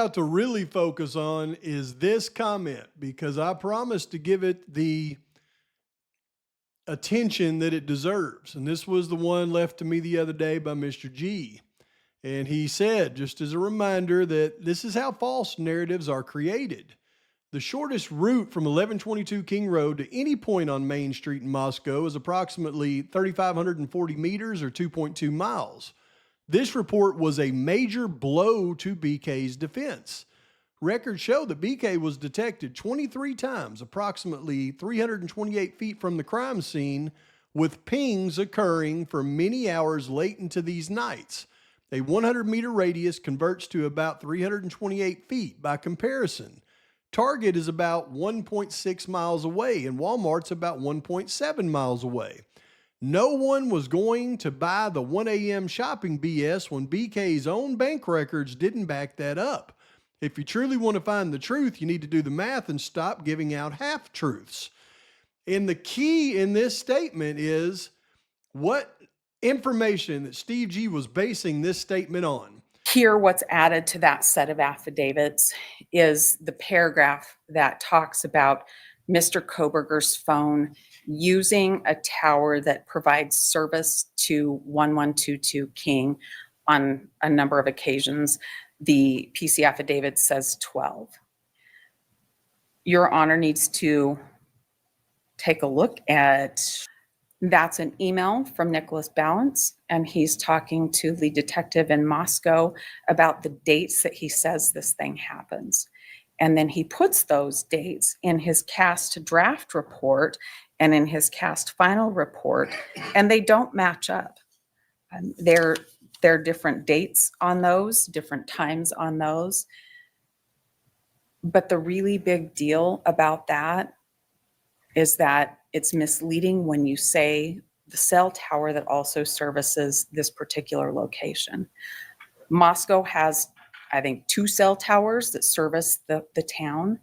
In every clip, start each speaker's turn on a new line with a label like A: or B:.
A: To really focus on is this comment because I promised to give it the attention that it deserves. And this was the one left to me the other day by Mr. G. And he said, just as a reminder, that this is how false narratives are created. The shortest route from 1122 King Road to any point on Main Street in Moscow is approximately 3,540 meters or 2.2 miles. This report was a major blow to BK's defense. Records show that BK was detected 23 times, approximately 328 feet from the crime scene, with pings occurring for many hours late into these nights. A 100-meter radius converts to about 328 feet by comparison. Target is about 1.6 miles away, and Walmart's about 1.7 miles away. No one was going to buy the 1 a.m. shopping BS when BK's own bank records didn't back that up. If you truly want to find the truth, you need to do the math and stop giving out half-truths. And the key in this statement is what information that Steve G was basing this statement on.
B: Here, what's added to that set of affidavits is the paragraph that talks about Mr. Koberger's phone using a tower that provides service to 1122 King on a number of occasions. The PC affidavit says 12. Your Honor needs to take a look at, that's an email from Nicholas Balance, and he's talking to the detective in Moscow about the dates that he says this thing happens. And then he puts those dates in his cast draft report and in his cast final report, and they don't match up. They're different dates on those, different times on those. But the really big deal about that is that it's misleading when you say the cell tower that also services this particular location. Moscow has, I think, 2 cell towers that service the town.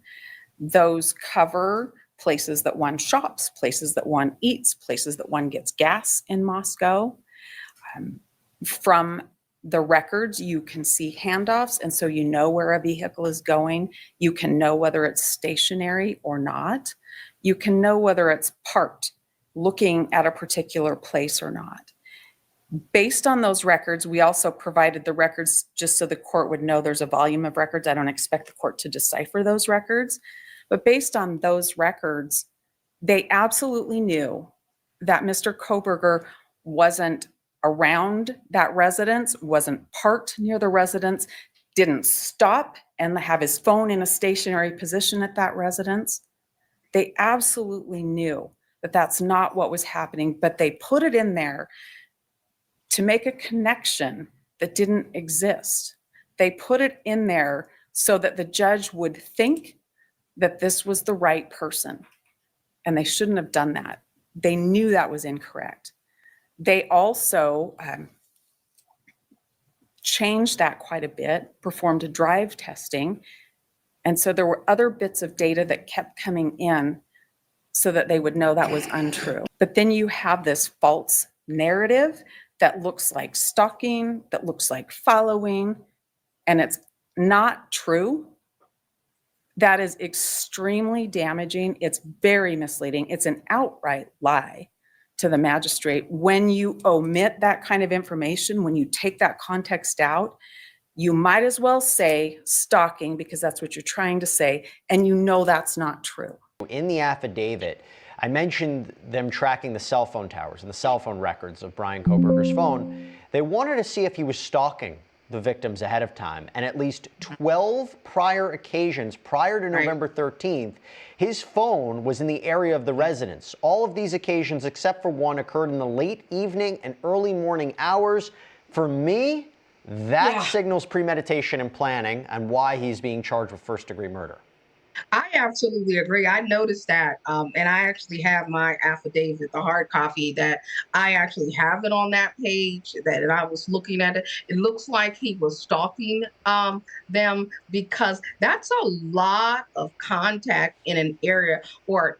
B: Those cover places that one shops, places that one eats, places that one gets gas in Moscow. From the records, you can see handoffs, and so you know where a vehicle is going. You can know whether it's stationary or not. You can know whether it's parked, looking at a particular place or not. Based on those records, we also provided the records just so the court would know there's a volume of records. I don't expect the court to decipher those records. But based on those records, they absolutely knew that Mr. Koberger wasn't around that residence, wasn't parked near the residence, didn't stop and have his phone in a stationary position at that residence. They absolutely knew that that's not what was happening, but they put it in there to make a connection that didn't exist. They put it in there so that the judge would think that this was the right person, and they shouldn't have done that. They knew that was incorrect. They also changed that quite a bit, performed a drive testing, and so there were other bits of data that kept coming in so that they would know that was untrue. But then you have this false narrative that looks like stalking, that looks like following, and it's not true. That is extremely damaging. It's very misleading. It's an outright lie to the magistrate. When you omit that kind of information, when you take that context out, you might as well say stalking, because that's what you're trying to say, and you know that's not true.
C: In the affidavit, I mentioned them tracking the cell phone towers and the cell phone records of Brian Koberger's phone. They wanted to see if he was stalking the victims ahead of time, and at least 12 prior occasions prior to November 13th, his phone was in the area of the residence. All of these occasions, except for one, occurred in the late evening and early morning hours. For me, that signals premeditation and planning, and why he's being charged with first-degree murder.
D: I absolutely agree. I noticed that, and I actually have my affidavit, the hard copy, that I actually have it on that page, that and I was looking at it. It looks like he was stalking them, because that's a lot of contact in an area, or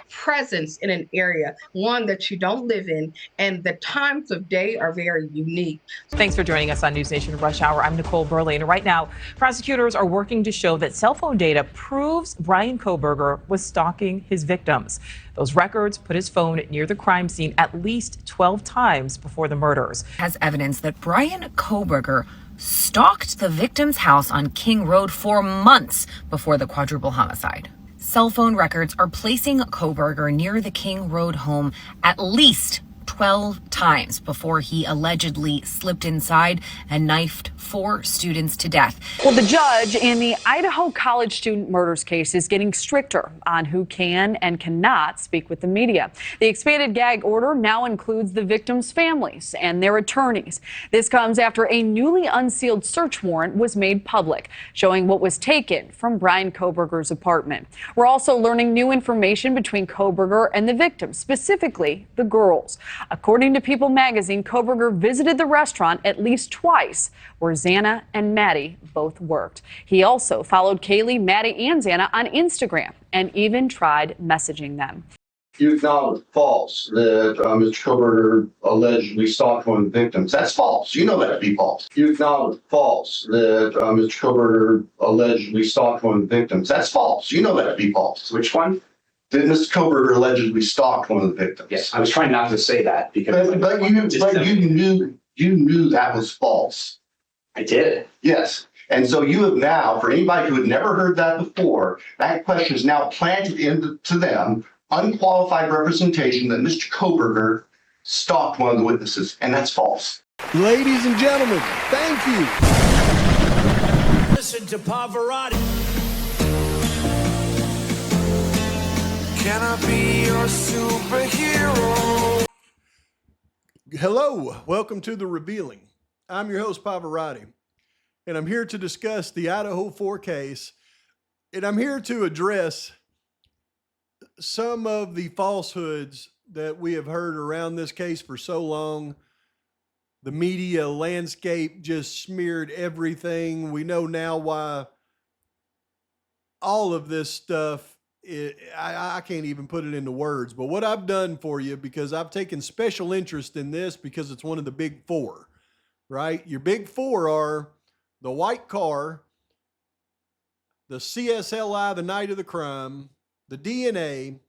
D: presence in an area, one that you don't live in, and the times of day are very unique.
E: Thanks for joining us on News Nation Rush Hour. I'm Nicole Burley, and right now, prosecutors are working to show that cell phone data proves Bryan Kohberger was stalking his victims. Those records put his phone near the crime scene at least 12 times before the murders.
F: Has evidence that Bryan Kohberger stalked the victim's house on King Road for months before the quadruple homicide. Cell phone records are placing Kohberger near the King Road home at least 12 times before he allegedly slipped inside and knifed 4 students to death.
G: Well, the judge in the Idaho college student murders case is getting stricter on who can and cannot speak with the media. The expanded gag order now includes the victims' families and their attorneys. This comes after a newly unsealed search warrant was made public, showing what was taken from Bryan Kohberger's apartment. We're also learning new information between Kohberger and the victims, specifically the girls. According to People magazine, Kohberger visited the restaurant at least twice, where Xana and Maddie both worked. He also followed Kaylee, Maddie, and Xana on Instagram and even tried messaging them.
H: You acknowledge false that Mr. Kohberger allegedly stalked one of the victims. That's false. You know that to be false. You acknowledge false that Mr. Kohberger allegedly stalked one of the victims. That's false. You know that to be false.
I: Which one?
H: That Mr. Kohberger allegedly stalked one of the victims.
I: Yes, I was trying not to say that because.
H: But you knew that was false.
I: I did.
H: Yes. And so you have now, for anybody who had never heard that before, that question is now planted into them, unqualified representation that Mr. Kohberger stalked one of the witnesses, and that's false.
A: Ladies and gentlemen, thank you.
J: Listen to Pavarotti. Can I be your superhero?
A: Hello, welcome to The Revealing. I'm your host, Pavarotti, and I'm here to discuss the Idaho 4 case, and I'm here to address some of the falsehoods that we have heard around this case for so long. The media landscape just smeared everything. We know now why all of this stuff, I can't even put it into words, but what I've done for you, because I've taken special interest in this because it's one of the big 4, right? Your big 4 are the white car, the CSLI the night of the crime, the DNA,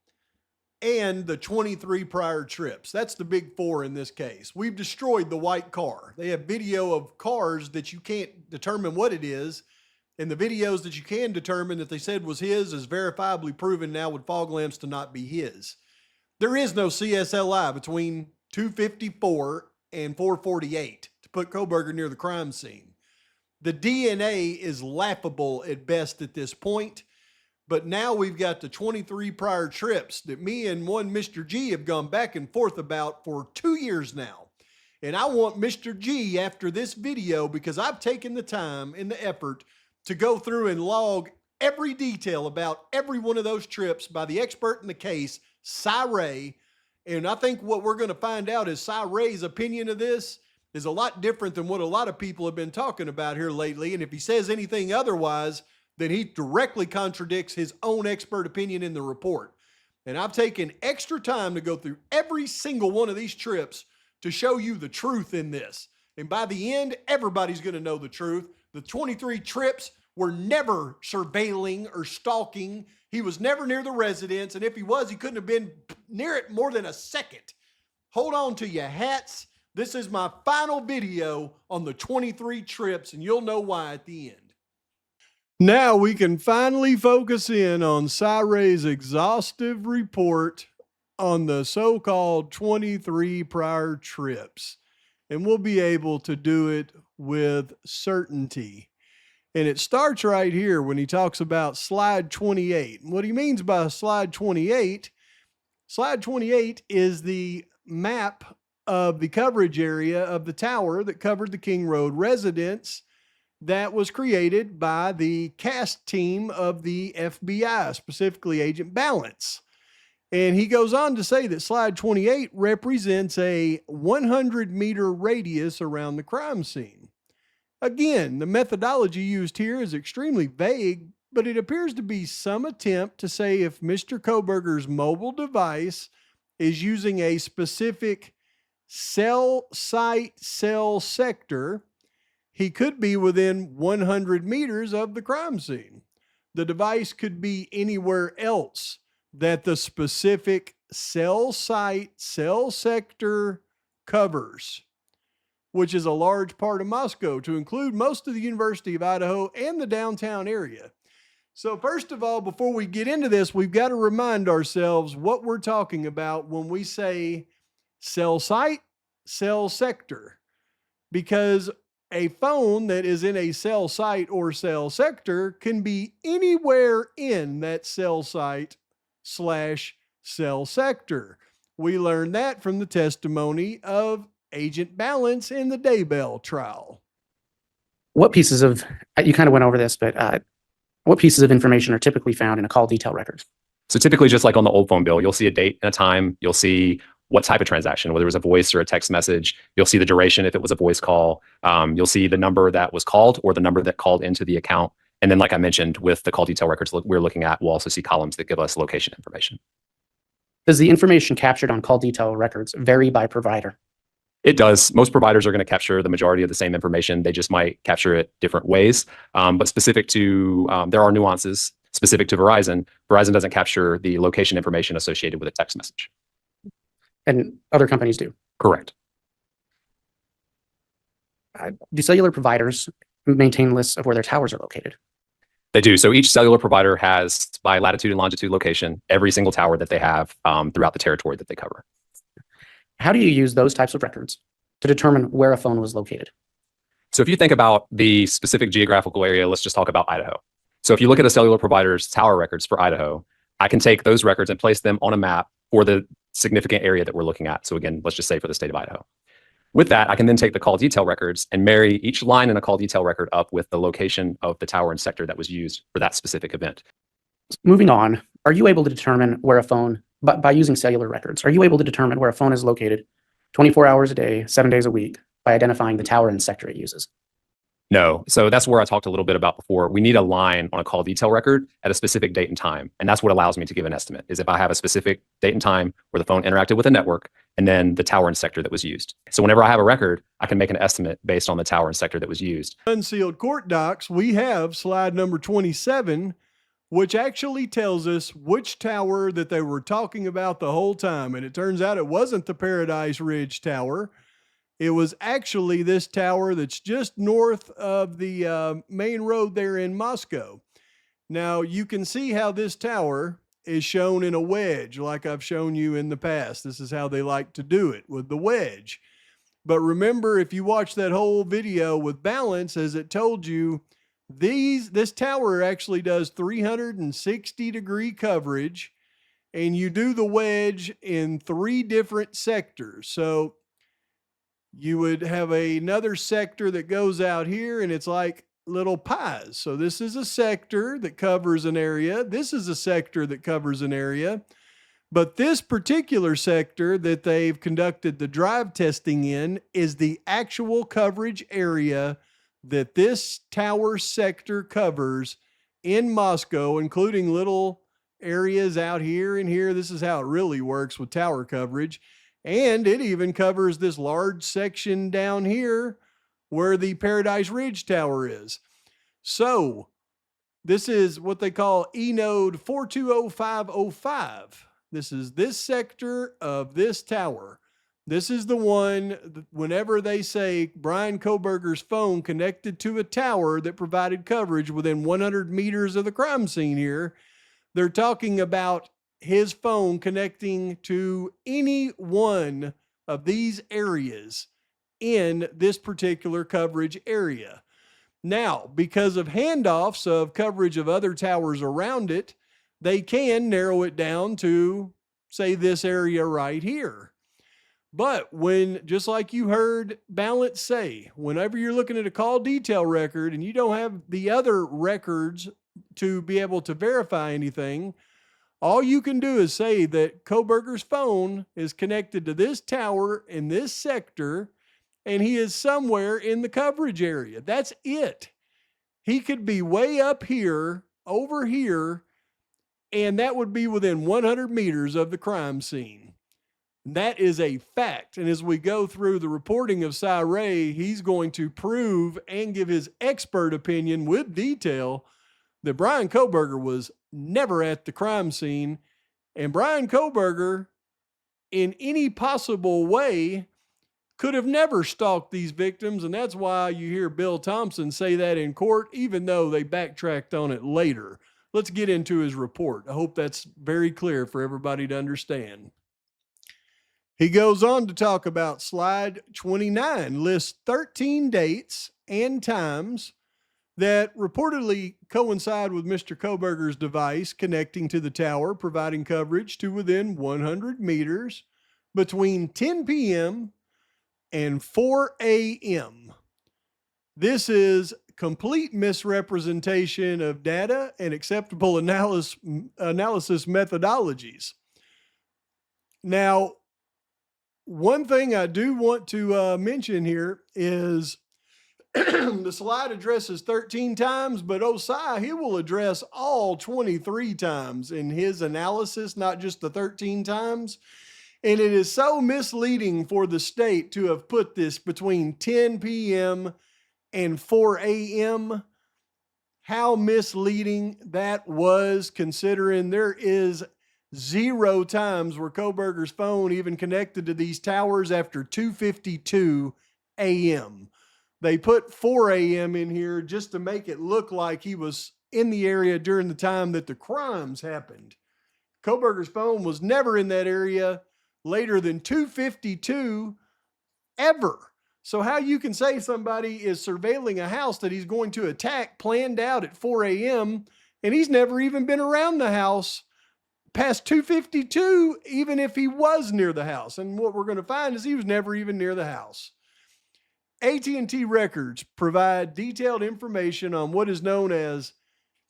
A: and the 23 prior trips. That's the big 4 in this case. We've destroyed the white car. They have video of cars that you can't determine what it is, and the videos that you can determine that they said was his is verifiably proven now with fog lamps to not be his. There is no CSLI between 254 and 448 to put Kohberger near the crime scene. The DNA is laughable at best at this point, but now we've got the 23 prior trips that me and one Mr. G have gone back and forth about for 2 years now. And I want Mr. G after this video, because I've taken the time and the effort to go through and log every detail about every one of those trips by the expert in the case, Cy Ray. And I think what we're going to find out is Cy Ray's opinion of this is a lot different than what a lot of people have been talking about here lately. And if he says anything otherwise, then he directly contradicts his own expert opinion in the report. And I've taken extra time to go through every single one of these trips to show you the truth in this. And by the end, everybody's going to know the truth. The 23 trips were never surveilling or stalking. He was never near the residence. And if he was, he couldn't have been near it more than a second. Hold on to your hats. This is my final video on the 23 trips, and you'll know why at the end. Now we can finally focus in on Cy Ray's exhaustive report on the so-called 23 prior trips. And we'll be able to do it with certainty. And it starts right here when he talks about slide 28. And what he means by slide 28 is the map of the coverage area of the tower that covered the King Road residence that was created by the CAST team of the FBI, specifically Agent Balance. And he goes on to say that slide 28 represents a 100-meter radius around the crime scene. Again, the methodology used here is extremely vague but it appears to be some attempt to say if Mr. Koberger's mobile device is using a specific cell site, cell sector, he could be within 100 meters of the crime scene. The device could be anywhere else that the specific cell site, cell sector covers, which is a large part of Moscow, to include most of the University of Idaho and the downtown area. So first of all, before we get into this, we've got to remind ourselves what we're talking about when we say cell site, cell sector, because a phone that is in a cell site or cell sector can be anywhere in that cell site / cell sector. We learned that from the testimony of Agent Balance in the Daybell trial.
K: What pieces of, you kind of went over this, but what pieces of information are typically found in a call detail record?
L: So typically, just like on the old phone bill, you'll see a date and a time. You'll see what type of transaction, whether it was a voice or a text message. You'll see the duration if it was a voice call. You'll see the number that was called or the number that called into the account. And then, like I mentioned, with the call detail records we're looking at, we'll also see columns that give us location information.
K: Does the information captured on call detail records vary by provider?
L: It does. Most providers are going to capture the majority of the same information. They just might capture it different ways. But specific to, there are nuances specific to Verizon. Verizon doesn't capture the location information associated with a text message.
K: And other companies do?
L: Correct.
K: Do cellular providers maintain lists of where their towers are located?
L: They do. So each cellular provider has, by latitude and longitude location, every single tower that they have throughout the territory that they cover.
K: How do you use those types of records to determine where a phone was located?
L: So if you think about the specific geographical area, let's just talk about Idaho. So if you look at a cellular provider's tower records for Idaho, I can take those records and place them on a map for the significant area that we're looking at. So again, let's just say for the state of Idaho. With that, I can then take the call detail records and marry each line in a call detail record up with the location of the tower and sector that was used for that specific event.
K: Moving on, are you able to determine where a phone, by using cellular records, are you able to determine where a phone is located 24 hours a day, 7 days a week by identifying the tower and sector it uses?
L: No. So that's where I talked a little bit about before. We need a line on a call detail record at a specific date and time. And that's what allows me to give an estimate, is if I have a specific date and time where the phone interacted with a network and then the tower and sector that was used. So whenever I have a record, I can make an estimate based on the tower and sector that was used.
A: Unsealed court docs, we have slide number 27, which actually tells us which tower that they were talking about the whole time. And it turns out it wasn't the Paradise Ridge Tower. It was actually this tower that's just north of the main road there in Moscow. Now, you can see how this tower is shown in a wedge, like I've shown you in the past. This is how they like to do it, with the wedge. But remember, if you watch that whole video with Balance, as it told you, this tower actually does 360-degree coverage, and you do the wedge in 3 different sectors. So you would have another sector that goes out here, and it's like little pies. So this is a sector that covers an area. This is a sector that covers an area. But this particular sector that they've conducted the drive testing in is the actual coverage area that this tower sector covers in Moscow, including little areas out here and here. This is how it really works with tower coverage. And it even covers this large section down here where the Paradise Ridge Tower is. So this is what they call E-node 420505. This is this sector of this tower. This is the one, whenever they say Brian Koberger's phone connected to a tower that provided coverage within 100 meters of the crime scene here, they're talking about his phone connecting to any one of these areas in this particular coverage area. Now, because of handoffs of coverage of other towers around it, they can narrow it down to, say, this area right here. But when, just like you heard Balance say, whenever you're looking at a call detail record and you don't have the other records to be able to verify anything, all you can do is say that Koberger's phone is connected to this tower in this sector, and he is somewhere in the coverage area. That's it. He could be way up here over here, and that would be within 100 meters of the crime scene. That is a fact. And as we go through the reporting of Cy Ray, he's going to prove and give his expert opinion with detail that Brian Kohberger was never at the crime scene. And Brian Kohberger, in any possible way, could have never stalked these victims. And that's why you hear Bill Thompson say that in court, even though they backtracked on it later. Let's get into his report. I hope that's very clear for everybody to understand. He goes on to talk about slide 29, lists 13 dates and times that reportedly coincide with Mr. Kohberger's device connecting to the tower, providing coverage to within 100 meters between 10 p.m. and 4 a.m. This is complete misrepresentation of data and acceptable analysis methodologies. Now, one thing I do want to mention here is the slide addresses 13 times, but Osai, he will address all 23 times in his analysis, not just the 13 times. And it is so misleading for the state to have put this between 10 p.m. and 4 a.m. How misleading that was, considering there is 0 times where Kohberger's phone even connected to these towers after 2:52 a.m. They put 4 a.m. in here just to make it look like he was in the area during the time that the crimes happened. Kohberger's phone was never in that area later than 2:52 ever. So how you can say somebody is surveilling a house that he's going to attack planned out at 4 a.m. and he's never even been around the house past 2:52, even if he was near the house. And what we're going to find is he was never even near the house. AT&T records provide detailed information on what is known as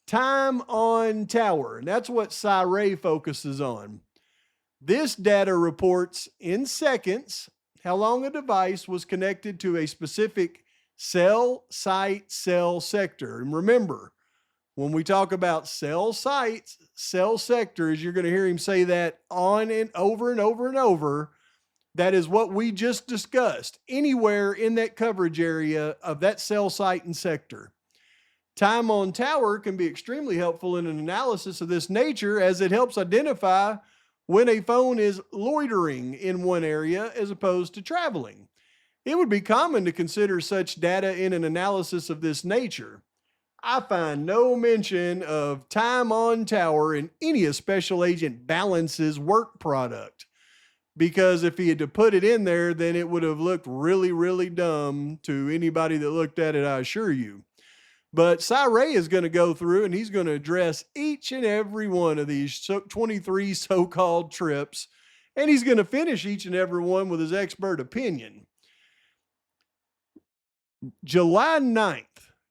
A: time on tower, and that's what Cy Ray focuses on. This data reports in seconds how long a device was connected to a specific cell site cell sector. And remember, when we talk about cell sites, cell sectors, you're going to hear him say that on and over and over and over. That is what we just discussed, anywhere in that coverage area of that cell site and sector. Time on tower can be extremely helpful in an analysis of this nature, as it helps identify when a phone is loitering in one area as opposed to traveling. It would be common to consider such data in an analysis of this nature. I find no mention of time on tower in any of Special Agent Balance's work product, because if he had to put it in there, then it would have looked really, really dumb to anybody that looked at it, I assure you. But Cy Ray is going to go through and he's going to address each and every one of these 23 so-called trips, and he's going to finish each and every one with his expert opinion. July 9th,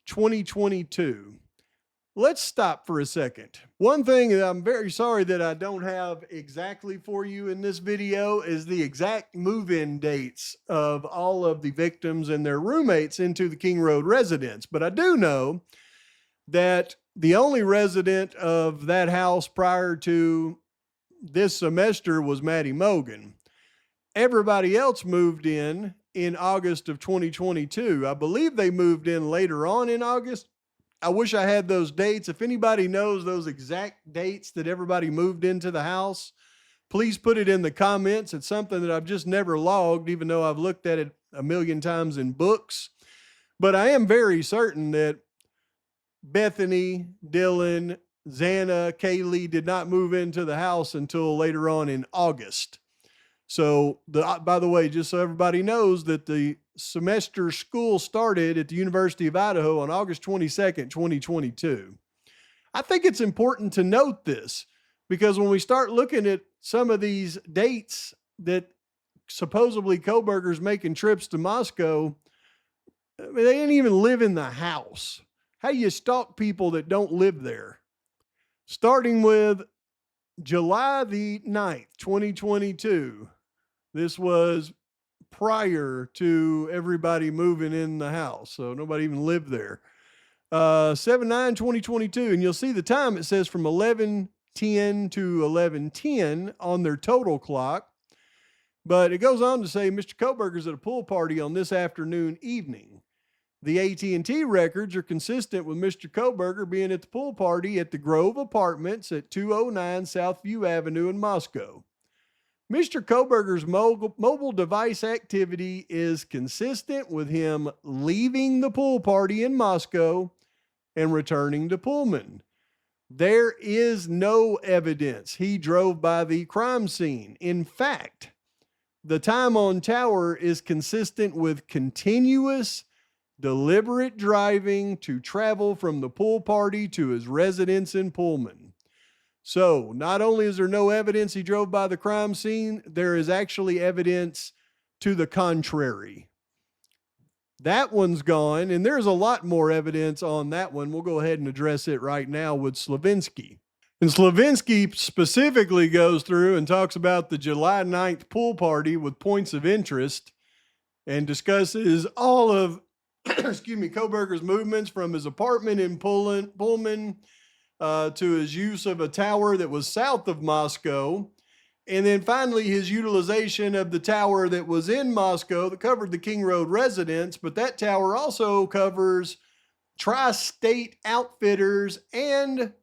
A: 2022. Let's stop for a second. One thing that I'm very sorry that I don't have exactly for you in this video is the exact move-in dates of all of the victims and their roommates into the King Road residence. But I do know that the only resident of that house prior to this semester was Maddie Mogan. Everybody else moved in August of 2022. I believe they moved in later on in August. I wish I had those dates. If anybody knows those exact dates that everybody moved into the house, please put it in the comments. It's something that I've just never logged, even though I've looked at it a million times in books. But I am very certain that Bethany, Dylan, Xana, Kaylee did not move into the house until later on in August. So, by the way, just so everybody knows, that the semester school started at the University of Idaho on August 22nd, 2022. I think it's important to note this, because when we start looking at some of these dates that supposedly Kohberger's making trips to Moscow, I mean, they didn't even live in the house. How do you stalk people that don't live there? Starting with July the 9th, 2022. This was prior to everybody moving in the house, so nobody even lived there. 7/9/2022, and you'll see the time. It says from 11:10 to 11:10 on their total clock. But it goes on to say Mr. Koberger's at a pool party on this afternoon evening. The AT&T records are consistent with Mr. Koberger being at the pool party at the Grove Apartments at 209 Southview Avenue in Moscow. Mr. Koberger's mobile device activity is consistent with him leaving the pool party in Moscow and returning to Pullman. There is no evidence he drove by the crime scene. In fact, the time on tower is consistent with continuous, deliberate driving to travel from the pool party to his residence in Pullman. So, not only is there no evidence he drove by the crime scene, there is actually evidence to the contrary. That one's gone, and there's a lot more evidence on that one. We'll go ahead and address it right now with Slavinsky. And Slavinsky specifically goes through and talks about the July 9th pool party with points of interest and discusses all of, Koberger's movements from his apartment in Pullman to his use of a tower that was south of Moscow. And then finally, his utilization of the tower that was in Moscow that covered the King Road residence, but that tower also covers Tri-State Outfitters and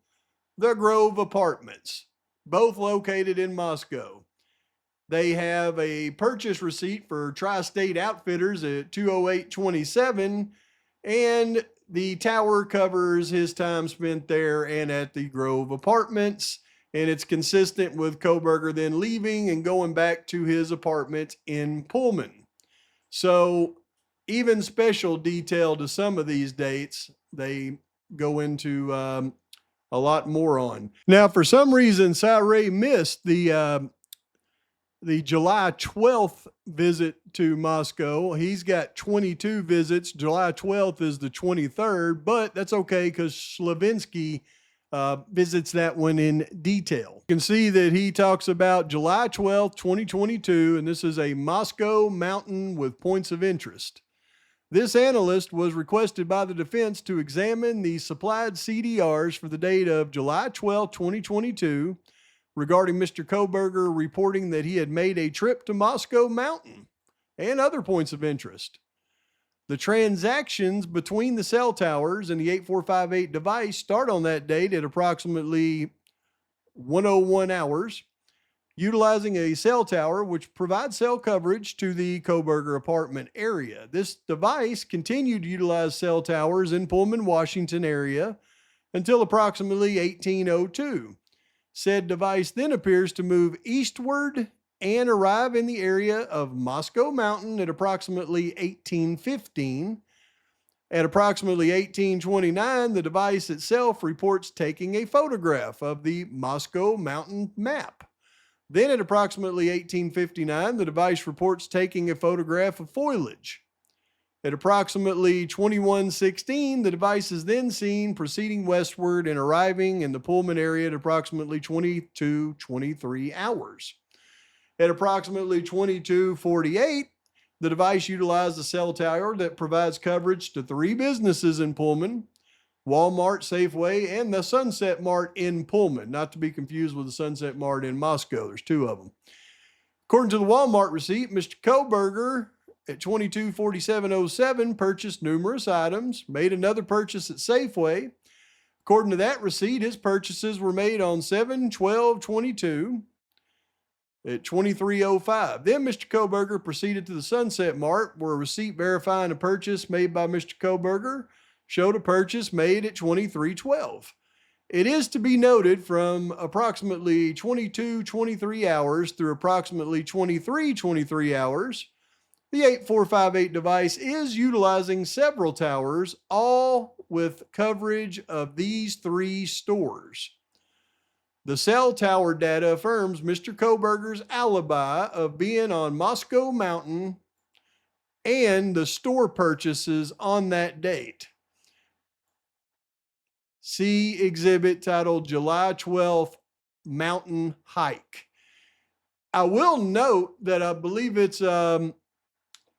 A: the Grove Apartments, both located in Moscow. They have a purchase receipt for Tri-State Outfitters at 20827, and the tower covers his time spent there and at the Grove Apartments. And it's consistent with Koberger then leaving and going back to his apartment in Pullman. So even special detail to some of these dates, they go into a lot more on. Now, for some reason, Ray missed the July 12th visit to Moscow. He's got 22 visits. July 12th is the 23rd, but that's okay because Slavinsky visits that one in detail. You can see that he talks about July 12th, 2022, and this is a Moscow mountain with points of interest. This analyst was requested by the defense to examine the supplied CDRs for the date of July 12, 2022, regarding Mr. Koberger reporting that he had made a trip to Moscow Mountain and other points of interest. The transactions between the cell towers and the 8458 device start on that date at approximately 101 hours, utilizing a cell tower which provides cell coverage to the Koberger apartment area. This device continued to utilize cell towers in Pullman, Washington area until approximately 1802. Said device then appears to move eastward and arrive in the area of Moscow Mountain at approximately 1815. At approximately 1829, the device itself reports taking a photograph of the Moscow Mountain map. Then at approximately 1859, the device reports taking a photograph of foliage. At approximately 2116, the device is then seen proceeding westward and arriving in the Pullman area at approximately 22:23 hours. At approximately 22:48, the device utilized a cell tower that provides coverage to 3 businesses in Pullman: Walmart, Safeway, and the Sunset Mart in Pullman, not to be confused with the Sunset Mart in Moscow. There's 2 of them. According to the Walmart receipt, Mr. Koberger at 224707 purchased numerous items, made another purchase at Safeway. According to that receipt, his purchases were made on 7/12/22 at 2305. Then Mr. Koberger proceeded to the Sunset Mart, where a receipt verifying a purchase made by Mr. Koberger showed a purchase made at 2312. It is to be noted from approximately 22:23 hours through approximately 23:23 hours, the 8458 device is utilizing several towers, all with coverage of these 3 stores. The cell tower data affirms Mr. Koberger's alibi of being on Moscow Mountain and the store purchases on that date. See exhibit titled July 12th Mountain Hike. I will note that I believe it's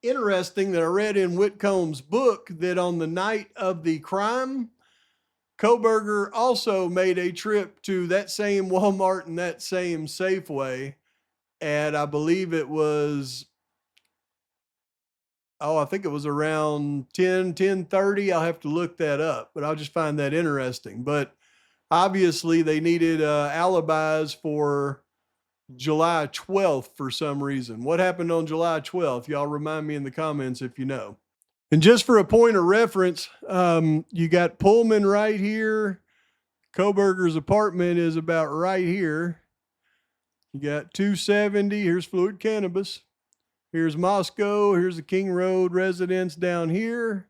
A: interesting that I read in Whitcomb's book that on the night of the crime, Koberger also made a trip to that same Walmart and that same Safeway at, I believe it was, I think it was around 10:30. I'll have to look that up, but I'll just find that interesting. But obviously they needed alibis for July 12th for some reason. What happened on July 12th? Y'all remind me in the comments if you know. And just for a point of reference, you got Pullman right here. Koberger's apartment is about right here. You got 270. Here's Fluid Cannabis. Here's Moscow. Here's the King Road residence down here.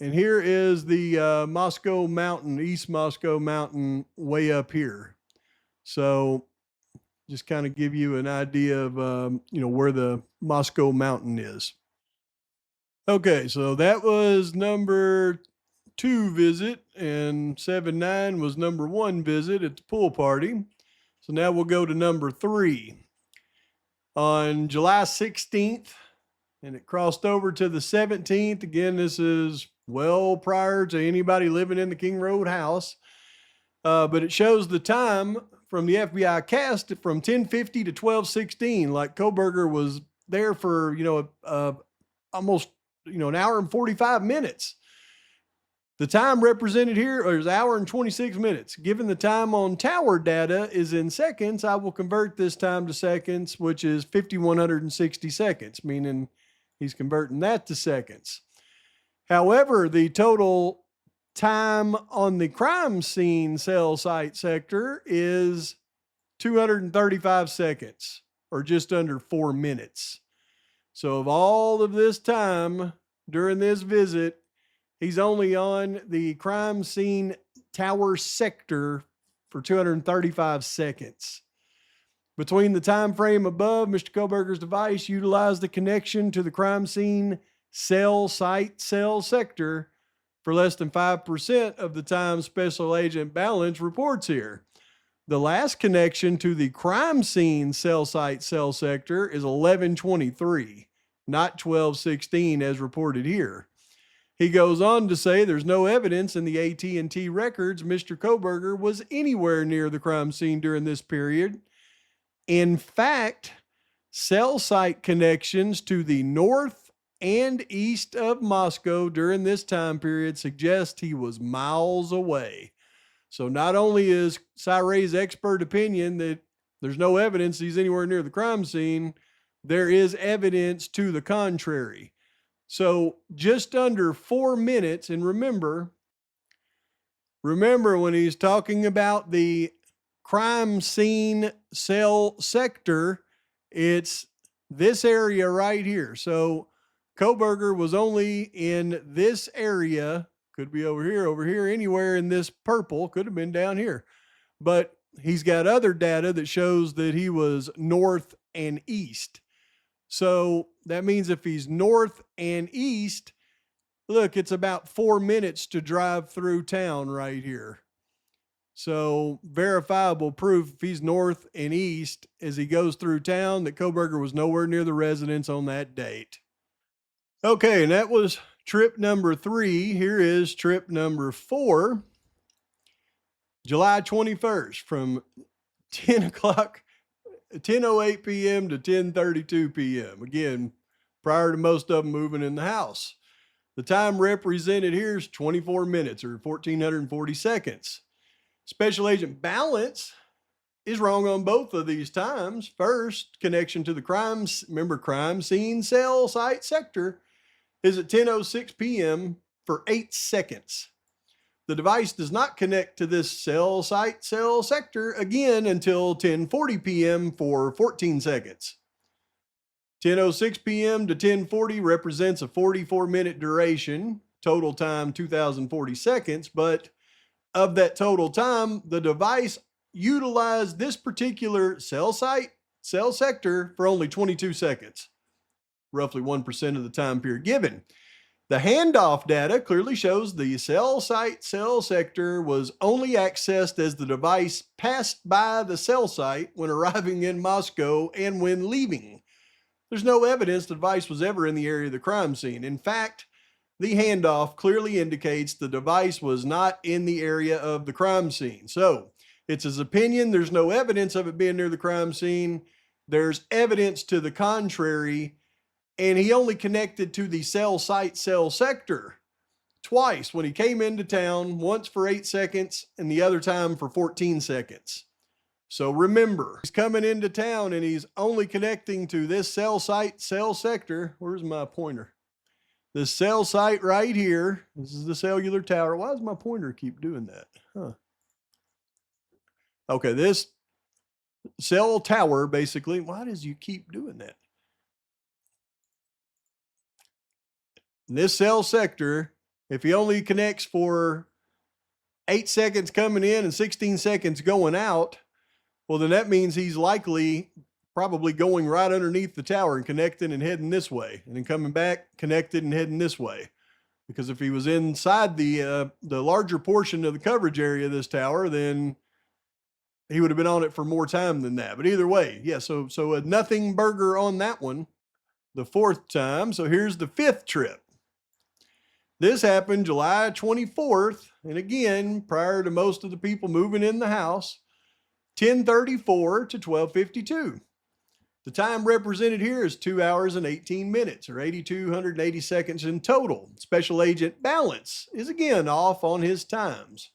A: And here is the Moscow Mountain, East Moscow Mountain, way up here. So just kind of give you an idea of, where the Moscow Mountain is. Okay, so that was number 2 visit, and 7-9 was number 1 visit at the pool party. So now we'll go to number 3. On July 16th, and it crossed over to the 17th. Again, this is well prior to anybody living in the King Road house. But it shows the time from the FBI cast from 10:50 to 12:16. Like Koberger was there for, almost, an hour and 45 minutes. The time represented here is an hour and 26 minutes. Given the time on tower data is in seconds, I will convert this time to seconds, which is 5,160 seconds, meaning he's converting that to seconds. However, the total time on the crime scene cell site sector is 235 seconds, or just under 4 minutes. So of all of this time during this visit, he's only on the crime scene tower sector for 235 seconds. Between the time frame above, Mr. Koberger's device utilized the connection to the crime scene cell site cell sector for less than 5% of the time Special Agent Balance reports here. The last connection to the crime scene cell site cell sector is 11:23, not 12:16 as reported here. He goes on to say there's no evidence in the AT&T records Mr. Koberger was anywhere near the crime scene during this period. In fact, cell site connections to the north and east of Moscow during this time period suggest he was miles away. So not only is Cyre's expert opinion that there's no evidence he's anywhere near the crime scene, there is evidence to the contrary. So just under 4 minutes, and remember when he's talking about the crime scene cell sector, it's this area right here. So Koberger was only in this area, could be over here, anywhere in this purple, could have been down here. But he's got other data that shows that he was north and east. So that means if he's north and east, look, it's about 4 minutes to drive through town right here. So verifiable proof if he's north and east as he goes through town that Koberger was nowhere near the residence on that date. Okay, and that was trip number 3. Here is trip number 4. July 21st from 10:08 p.m. to 10:32 p.m. Again, prior to most of them moving in the house. The time represented here is 24 minutes or 1,440 seconds. Special Agent Balance is wrong on both of these times. First, connection to the crime scene cell site sector is at 10:06 p.m. for 8 seconds. The device does not connect to this cell site cell sector again until 10:40 p.m. for 14 seconds. 10:06 p.m. to 10:40 represents a 44-minute duration, total time 2,040 seconds, but of that total time, the device utilized this particular cell sector for only 22 seconds, roughly 1% of the time period given. The handoff data clearly shows the cell site cell sector was only accessed as the device passed by the cell site when arriving in Moscow and when leaving. There's no evidence the device was ever in the area of the crime scene. In fact, The handoff clearly indicates the device was not in the area of the crime scene. So it's his opinion. There's no evidence of it being near the crime scene. There's evidence to the contrary. And he only connected to the cell site, cell sector twice, when he came into town, once for 8 seconds and the other time for 14 seconds. So remember, he's coming into town and he's only connecting to this cell site, cell sector. Where's my pointer? This cell site right here. This is the cellular tower. Why does my pointer keep doing that? Huh. Okay, this cell tower, basically. Why does you keep doing that? In this cell sector, if he only connects for 8 seconds coming in and 16 seconds going out, well, then that means he's likely probably going right underneath the tower and connecting and heading this way, and then coming back, connected and heading this way. Because if he was inside the larger portion of the coverage area of this tower, then he would have been on it for more time than that. But either way, yeah, so a nothing burger on that one the fourth time. So here's the fifth trip. This happened July 24th, and again, prior to most of the people moving in the house, 10:34 to 12:52. The time represented here is 2 hours and 18 minutes, or 8,280 seconds in total. Special Agent Balance is again off on his times.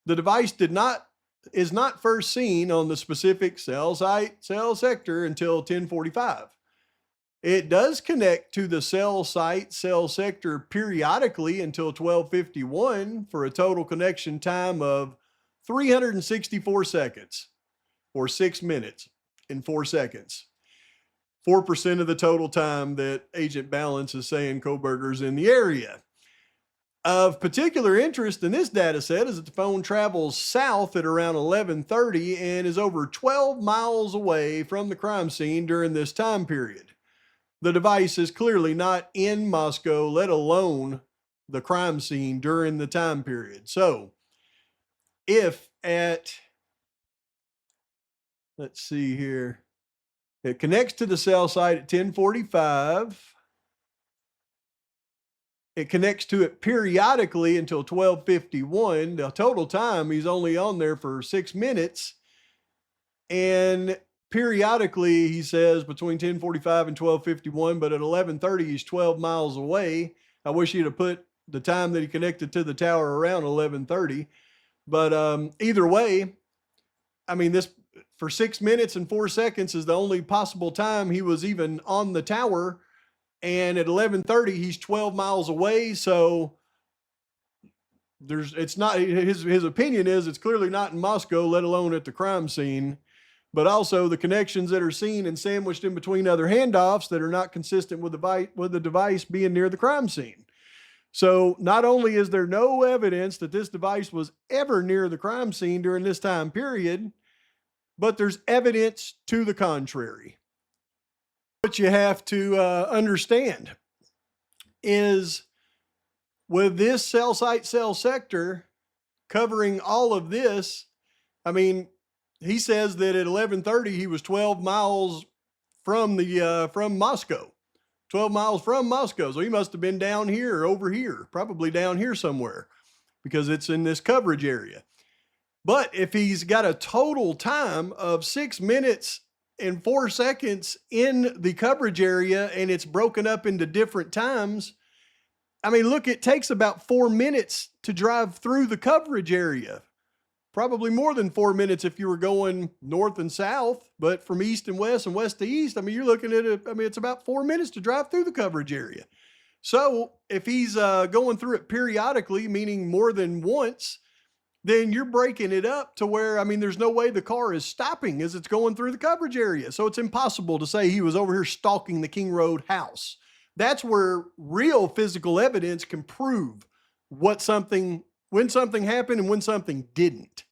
A: The device is not first seen on the specific cell site, cell sector until 10:45. It does connect to the cell site, cell sector periodically until 12:51 for a total connection time of 364 seconds, or 6 minutes and 4 seconds. 4% of the total time that Agent Balance is saying Kohberger's in the area. Of particular interest in this data set is that the phone travels south at around 11:30 and is over 12 miles away from the crime scene during this time period. The device is clearly not in Moscow, let alone the crime scene during the time period. So if at, let's see here, it connects to the cell site at 10:45. It connects to it periodically until 12:51. The total time he's only on there for 6 minutes. And periodically, he says between 10:45 and 12:51, but at 11:30 he's 12 miles away. I wish he'd have put the time that he connected to the tower around 11:30. But either way, I mean, this for 6 minutes and 4 seconds is the only possible time he was even on the tower. And at 11:30, he's 12 miles away. So it's not, his opinion is it's clearly not in Moscow, let alone at the crime scene. But also the connections that are seen and sandwiched in between other handoffs that are not consistent with the device being near the crime scene. So not only is there no evidence that this device was ever near the crime scene during this time period, but there's evidence to the contrary. What you have to understand is with this cell site, cell sector covering all of this, I mean, he says that at 11:30 he was 12 miles from Moscow. 12 miles from Moscow. So he must have been down here or over here, probably down here somewhere, because it's in this coverage area. But if he's got a total time of 6 minutes and 4 seconds in the coverage area and it's broken up into different times, I mean, look, it takes about 4 minutes to drive through the coverage area. Probably more than 4 minutes if you were going north and south, but from east and west to east, I mean, you're looking at it's about 4 minutes to drive through the coverage area. So if he's going through it periodically, meaning more than once, then you're breaking it up to where, I mean, there's no way the car is stopping as it's going through the coverage area. So it's impossible to say he was over here stalking the King Road house. That's where real physical evidence can prove when something happened and when something didn't.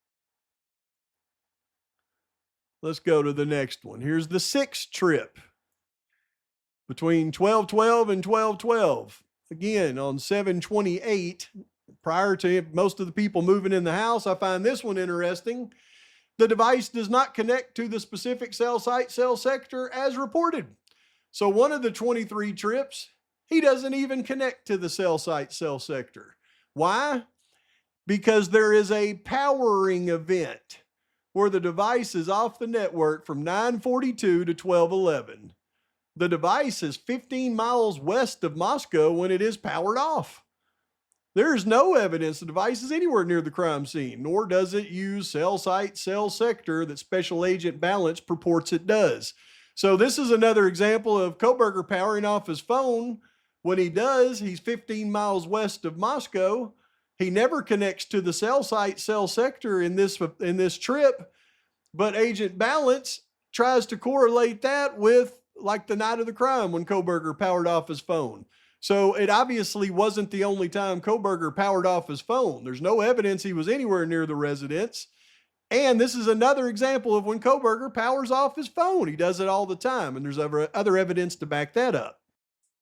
A: Let's go to the next one. Here's the sixth trip between 12:12 and 12:12. Again, on 7/28, prior to most of the people moving in the house. I find this one interesting. The device does not connect to the specific cell site, cell sector as reported. So one of the 23 trips, He doesn't even connect to the cell site, cell sector. Why? Because there is a powering event where the device is off the network from 9:42 to 12:11. The device is 15 miles west of Moscow when it is powered off. There is no evidence the device is anywhere near the crime scene, nor does it use cell site, cell sector that Special Agent Balance purports it does. So this is another example of Koberger powering off his phone. When he does, he's 15 miles west of Moscow. He never connects to the cell site, cell sector in this trip, but Agent Balance tries to correlate that with like the night of the crime when Koberger powered off his phone. So it obviously wasn't the only time Koberger powered off his phone. There's no evidence he was anywhere near the residence. And this is another example of when Koberger powers off his phone. He does it all the time, and there's other evidence to back that up.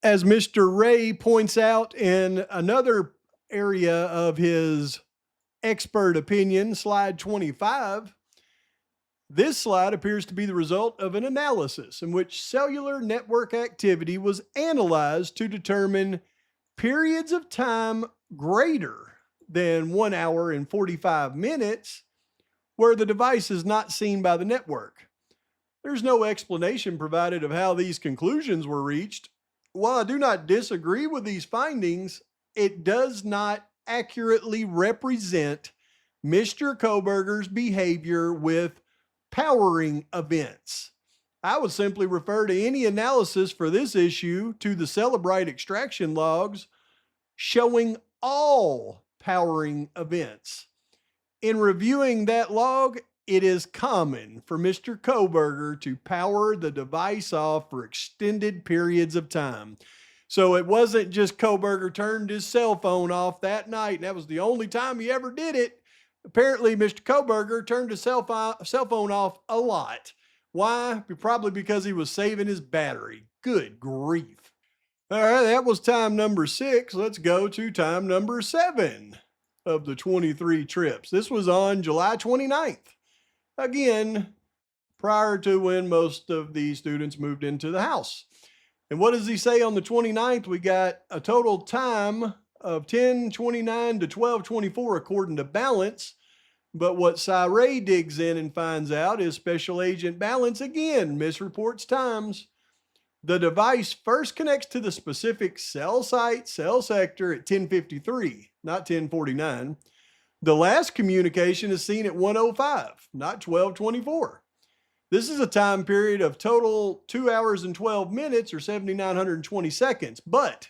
A: As Mr. Ray points out in another area of his expert opinion, slide 25, this slide appears to be the result of an analysis in which cellular network activity was analyzed to determine periods of time greater than 1 hour and 45 minutes where the device is not seen by the network. There's no explanation provided of how these conclusions were reached. While I do not disagree with these findings, it does not accurately represent Mr. Koberger's behavior with powering events. I would simply refer to any analysis for this issue to the Celebrite extraction logs showing all powering events. In reviewing that log, it is common for Mr. Koberger to power the device off for extended periods of time. So it wasn't just Koberger turned his cell phone off that night, and that was the only time he ever did it. Apparently, Mr. Koberger turned his cell phone off a lot. Why? Probably because he was saving his battery. Good grief. All right, that was time number 6. Let's go to time number 7 of the 23 trips. This was on July 29th. Again, prior to when most of the students moved into the house. And what does he say on the 29th? We got a total time of 10:29 to 12:24 according to Balance. But what Ray digs in and finds out is Special Agent Balance again misreports times. The device first connects to the specific cell site, cell sector at 10:53, not 10:49. The last communication is seen at 1:05, not 12:24. This is a time period of total 2 hours and 12 minutes or 7,920 seconds. But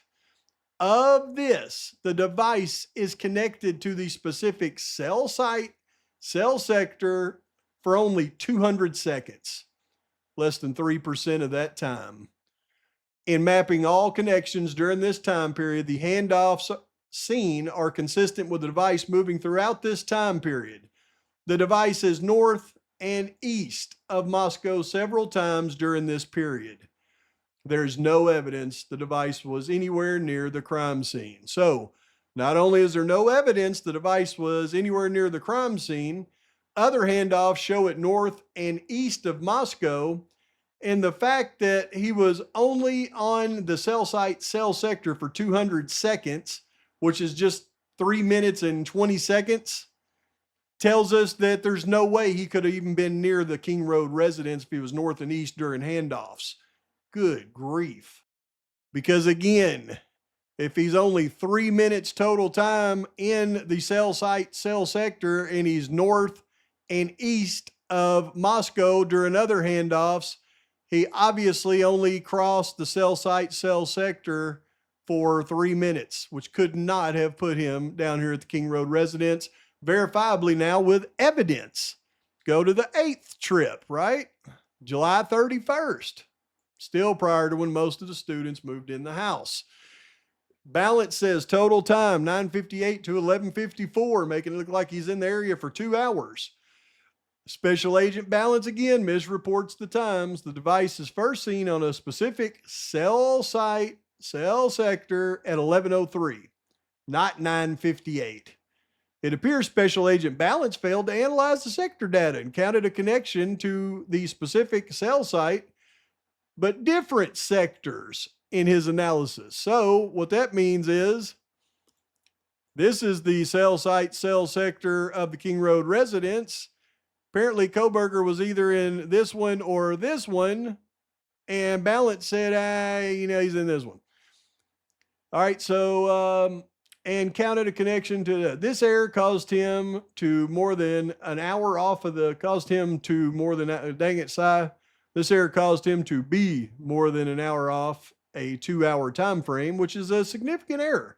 A: of this, the device is connected to the specific cell site, cell sector for only 200 seconds, less than 3% of that time. In mapping all connections during this time period, the handoffs seen are consistent with the device moving throughout this time period. The device is north and east of Moscow several times during this period. There's no evidence the device was anywhere near the crime scene. So, not only is there no evidence the device was anywhere near the crime scene, other handoffs show it north and east of Moscow, and the fact that he was only on the cell site, cell sector for 200 seconds, which is just 3 minutes and 20 seconds, tells us that there's no way he could have even been near the King Road residence if he was north and east during handoffs. Good grief. Because again, if he's only 3 minutes total time in the cell site, cell sector, and he's north and east of Moscow during other handoffs, he obviously only crossed the cell site, cell sector for 3 minutes, which could not have put him down here at the King Road residence, verifiably now with evidence. Go to the 8th trip, right? July 31st, still prior to when most of the students moved in the house. Balance says total time 9:58 to 11:54, making it look like he's in the area for 2 hours. Special Agent Balance again misreports the times. The device is first seen on a specific cell site, cell sector at 11:03, not 9:58. It appears Special Agent Balance failed to analyze the sector data and counted a connection to the specific cell site, but different sectors in his analysis. So what that means is this is the cell site, cell sector of the King Road residence. Apparently Koberger was either in this one or this one, and Balance said, he's in this one. All right, so, and counted a connection to this error caused him to more than an hour off of caused him to more than, dang it, Si. This error caused him to be more than an hour off a 2-hour time frame, which is a significant error.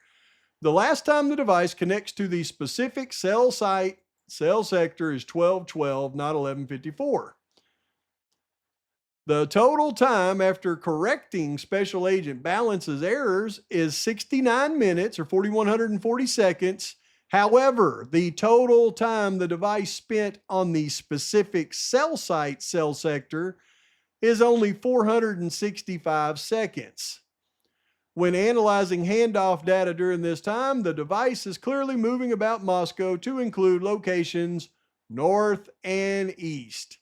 A: The last time the device connects to the specific cell site, cell sector is 12:12, not 11:54. The total time after correcting Special Agent Balance's errors is 69 minutes or 4,140 seconds. However, the total time the device spent on the specific cell site, cell sector is only 465 seconds. When analyzing handoff data during this time, the device is clearly moving about Moscow to include locations north and east.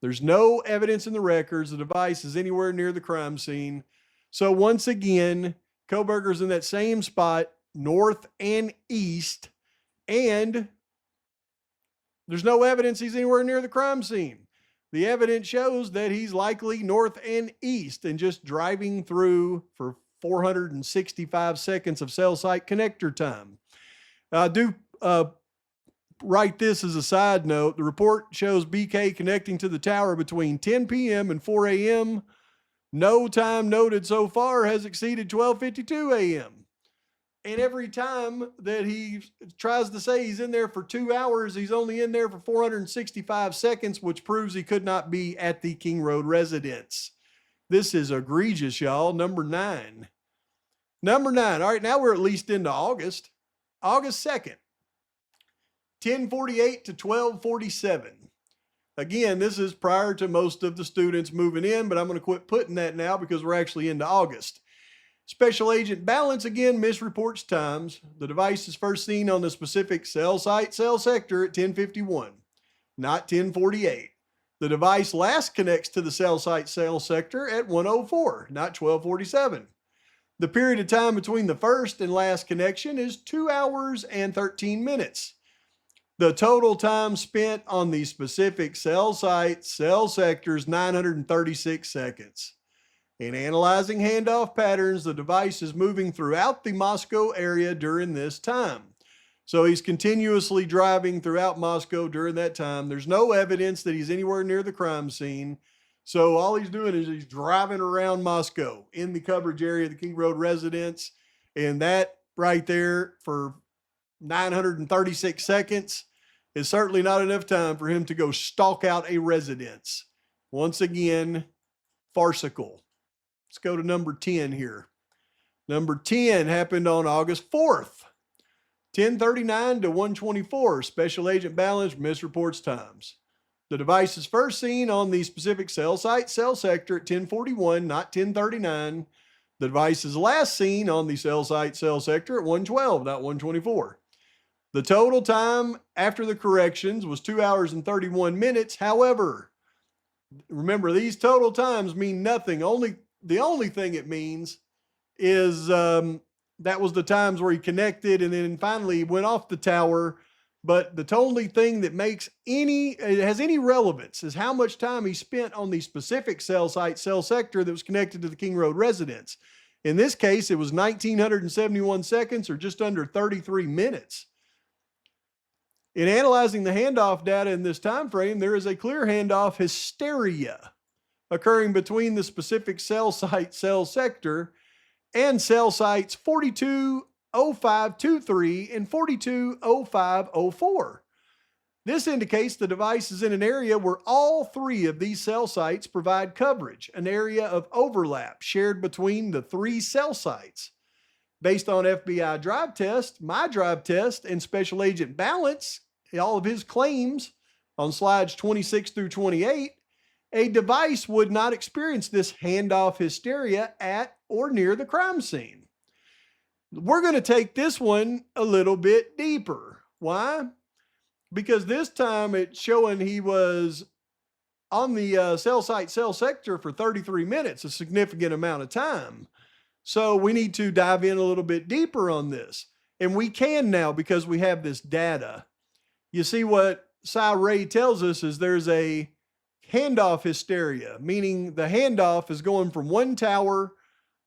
A: There's no evidence in the records the device is anywhere near the crime scene. So once again, Koberger's in that same spot, north and east, and there's no evidence he's anywhere near the crime scene. The evidence shows that he's likely north and east and just driving through for 465 seconds of cell site connector time. I do write this as a side note. The report shows BK connecting to the tower between 10 p.m. and 4 a.m. No time noted so far has exceeded 12:52 a.m. And every time that he tries to say he's in there for 2 hours, he's only in there for 465 seconds, which proves he could not be at the King Road residence. This is egregious, y'all. Number 9. Number 9. All right, now we're at least into August. August 2nd. 10:48 to 12:47. Again, this is prior to most of the students moving in, but I'm going to quit putting that now because we're actually into August. Special Agent Balance again misreports times. The device is first seen on the specific cell site, cell sector at 10:51, not 10:48. The device last connects to the cell site, cell sector at 1:04, not 12:47. The period of time between the first and last connection is 2 hours and 13 minutes. The total time spent on the specific cell site, cell sector is 936 seconds. In analyzing handoff patterns, the device is moving throughout the Moscow area during this time. So he's continuously driving throughout Moscow during that time. There's no evidence that he's anywhere near the crime scene. So all he's doing is he's driving around Moscow in the coverage area of the King Road residence. And that right there for 936 seconds is certainly not enough time for him to go stalk out a residence. Once again, farcical. Let's go to number 10 here. Number 10 happened on August 4th, 10:39 to 1:24. Special Agent Balance misreports times. The device is first seen on the specific cell site, cell sector at 10:41, not 10:39. The device is last seen on the cell site, cell sector at 1:12, not 1:24. The total time after the corrections was 2 hours and 31 minutes. However, remember, these total times mean nothing. The only thing it means is that was the times where he connected and then finally went off the tower. But the only thing that has any relevance is how much time he spent on the specific cell site, cell sector that was connected to the King Road residence. In this case, it was 1,971 seconds or just under 33 minutes. In analyzing the handoff data in this time frame, there is a clear handoff hysteria occurring between the specific cell site, cell sector, and cell sites 420523 and 420504. This indicates the device is in an area where all 3 of these cell sites provide coverage, an area of overlap shared between the 3 cell sites. Based on FBI drive test, my drive test, and Special Agent Balance, all of his claims on slides 26 through 28, a device would not experience this handoff hysteria at or near the crime scene. We're going to take this one a little bit deeper. Why? Because this time it's showing he was on the cell site, cell sector for 33 minutes, a significant amount of time. So we need to dive in a little bit deeper on this. And we can now because we have this data. You see, what Cy Ray tells us is there's a handoff hysteria, meaning the handoff is going from one tower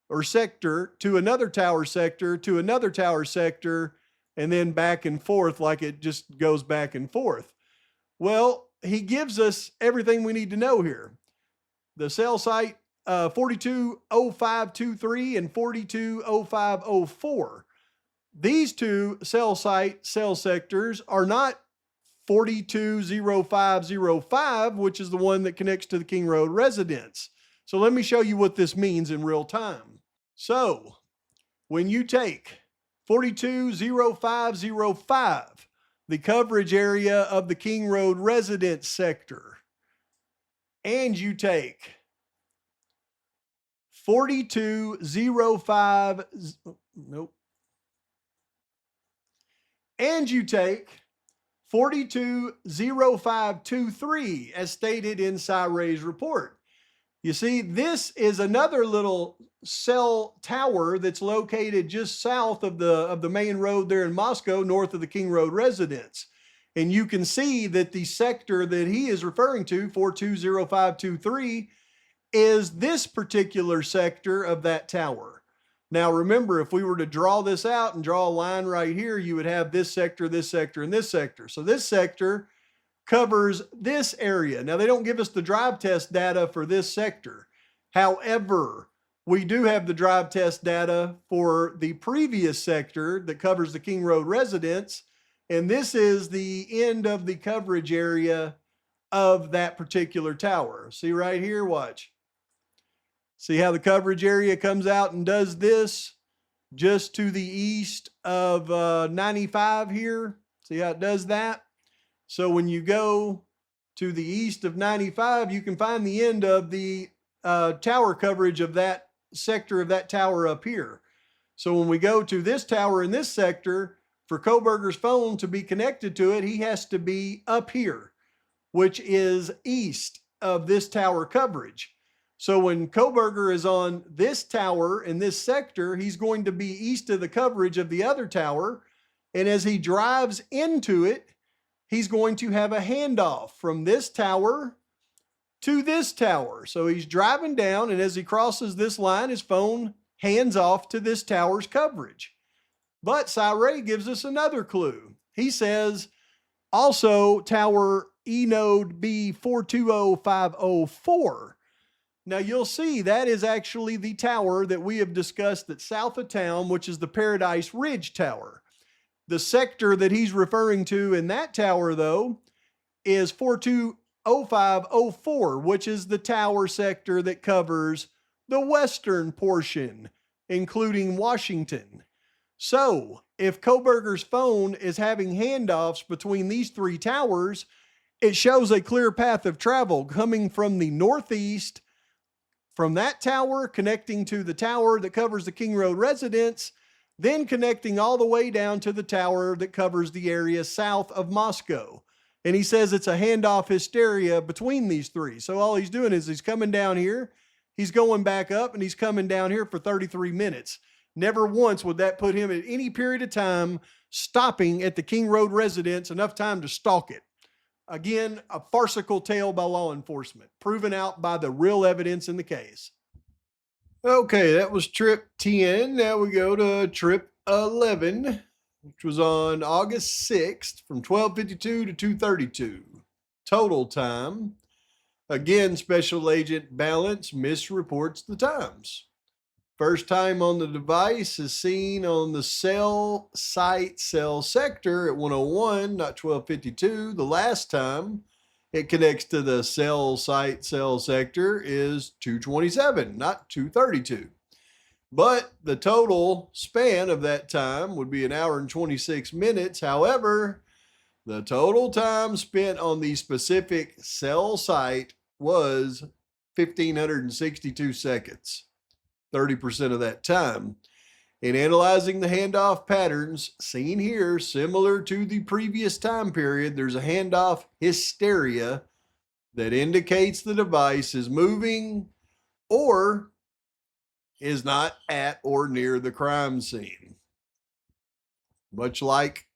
A: or sector to another tower sector to another tower sector, and then back and forth, like it just goes back and forth. Well, he gives us everything we need to know here. The cell site 420523 and 420504. These two cell sectors are not 420505, which is the one that connects to the King Road residence. So let me show you what this means in real time. So when you take 420505, the coverage area of the King Road residence sector, and you take 4205, nope, and you take 420523 as stated in Cy Ray's report. You see, this is another little cell tower that's located just south of the main road there in Moscow, north of the King Road residence. And you can see that the sector that he is referring to, 420523, is this particular sector of that tower. Now remember, if we were to draw this out and draw a line right here, you would have this sector, and this sector. So this sector covers this area. Now they don't give us the drive test data for this sector. However, we do have the drive test data for the previous sector that covers the King Road residence. And this is the end of the coverage area of that particular tower. See right here, watch. See how the coverage area comes out and does this just to the east of 95 here. See how it does that? So when you go to the east of 95, you can find the end of the tower coverage of that sector of that tower up here. So when we go to this tower in this sector, for Kohberger's phone to be connected to it, he has to be up here, which is east of this tower coverage. So when Kohberger is on this tower in this sector, he's going to be east of the coverage of the other tower. And as he drives into it, he's going to have a handoff from this tower to this tower. So he's driving down, and as he crosses this line, his phone hands off to this tower's coverage. But Cy Ray gives us another clue. He says also tower E node B420504. Now you'll see that is actually the tower that we have discussed that's south of town, which is the Paradise Ridge Tower. The sector that he's referring to in that tower, though, is 420504, which is the tower sector that covers the western portion, including Washington. So if Kohberger's phone is having handoffs between these three towers, it shows a clear path of travel coming from the northeast, from that tower connecting to the tower that covers the King Road residence, then connecting all the way down to the tower that covers the area south of Moscow. And he says it's a handoff hysteria between these three. So all he's doing is he's coming down here, he's going back up, and he's coming down here for 33 minutes. Never once would that put him at any period of time stopping at the King Road residence enough time to stalk it. Again, a farcical tale by law enforcement, proven out by the real evidence in the case. Okay, that was trip 10. Now we go to trip 11, which was on August 6th from 12:52 to 2:32. Total time. Again, Special Agent Balance misreports the times. First time on the device is seen on the cell site cell sector at 101, not 12:52. The last time it connects to the cell site cell sector is 2:27, not 2:32. But the total span of that time would be an hour and 26 minutes. However, the total time spent on the specific cell site was 1,562 seconds. 30% of that time. In analyzing the handoff patterns seen here, similar to the previous time period, there's a handoff hysteria that indicates the device is moving or is not at or near the crime scene. Much like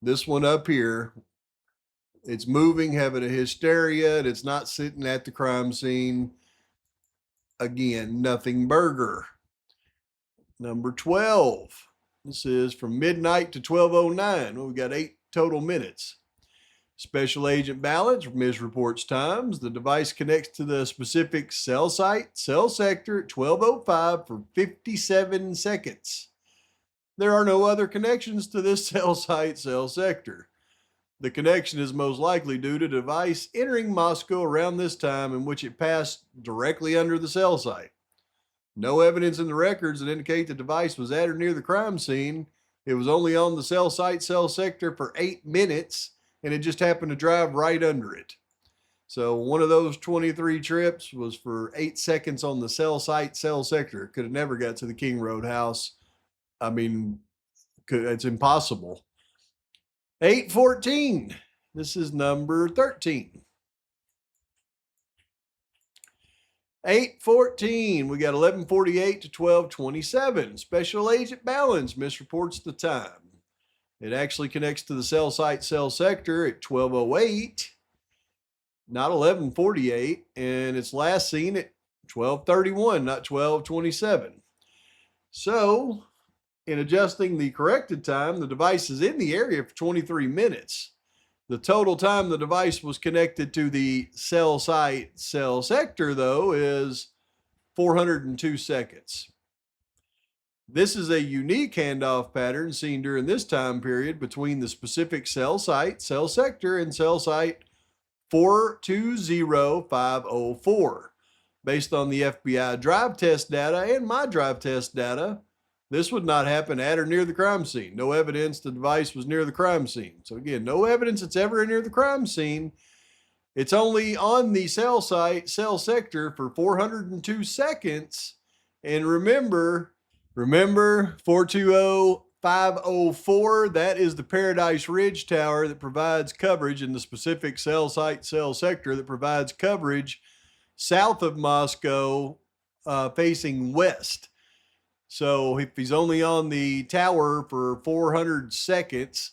A: this one up here, it's moving, having a hysteria, and it's not sitting at the crime scene. Again, nothing burger. Number 12. This is from midnight to 12:09. Well, we've got 8 total minutes. Special Agent Balance misreports times. The device connects to the specific cell site, cell sector at 12:05 for 57 seconds. There are no other connections to this cell site, cell sector. The connection is most likely due to the device entering Moscow around this time in which it passed directly under the cell site. No evidence in the records that indicate the device was at or near the crime scene. It was only on the cell site, cell sector for 8 minutes, and it just happened to drive right under it. So one of those 23 trips was for 8 seconds on the cell site, cell sector. Could have never got to the King Road house. I mean, it's impossible. 8:14. This is number 13. 8:14. We got 11:48 to 12:27. Special Agent Balance misreports the time. It actually connects to the cell site, cell sector at 12:08, not 11:48, and it's last seen at 12:31, not 12:27. So, in adjusting the corrected time, the device is in the area for 23 minutes. The total time the device was connected to the cell site, cell sector, though, is 402 seconds. This is a unique handoff pattern seen during this time period between the specific cell site, cell sector, and cell site 420504. Based on the FBI drive test data and my drive test data, this would not happen at or near the crime scene. No evidence the device was near the crime scene. So again, no evidence it's ever near the crime scene. It's only on the cell site, cell sector for 402 seconds. And remember 420504, that is the Paradise Ridge Tower that provides coverage in the specific cell site, cell sector that provides coverage south of Moscow, facing west. So if he's only on the tower for 400 seconds,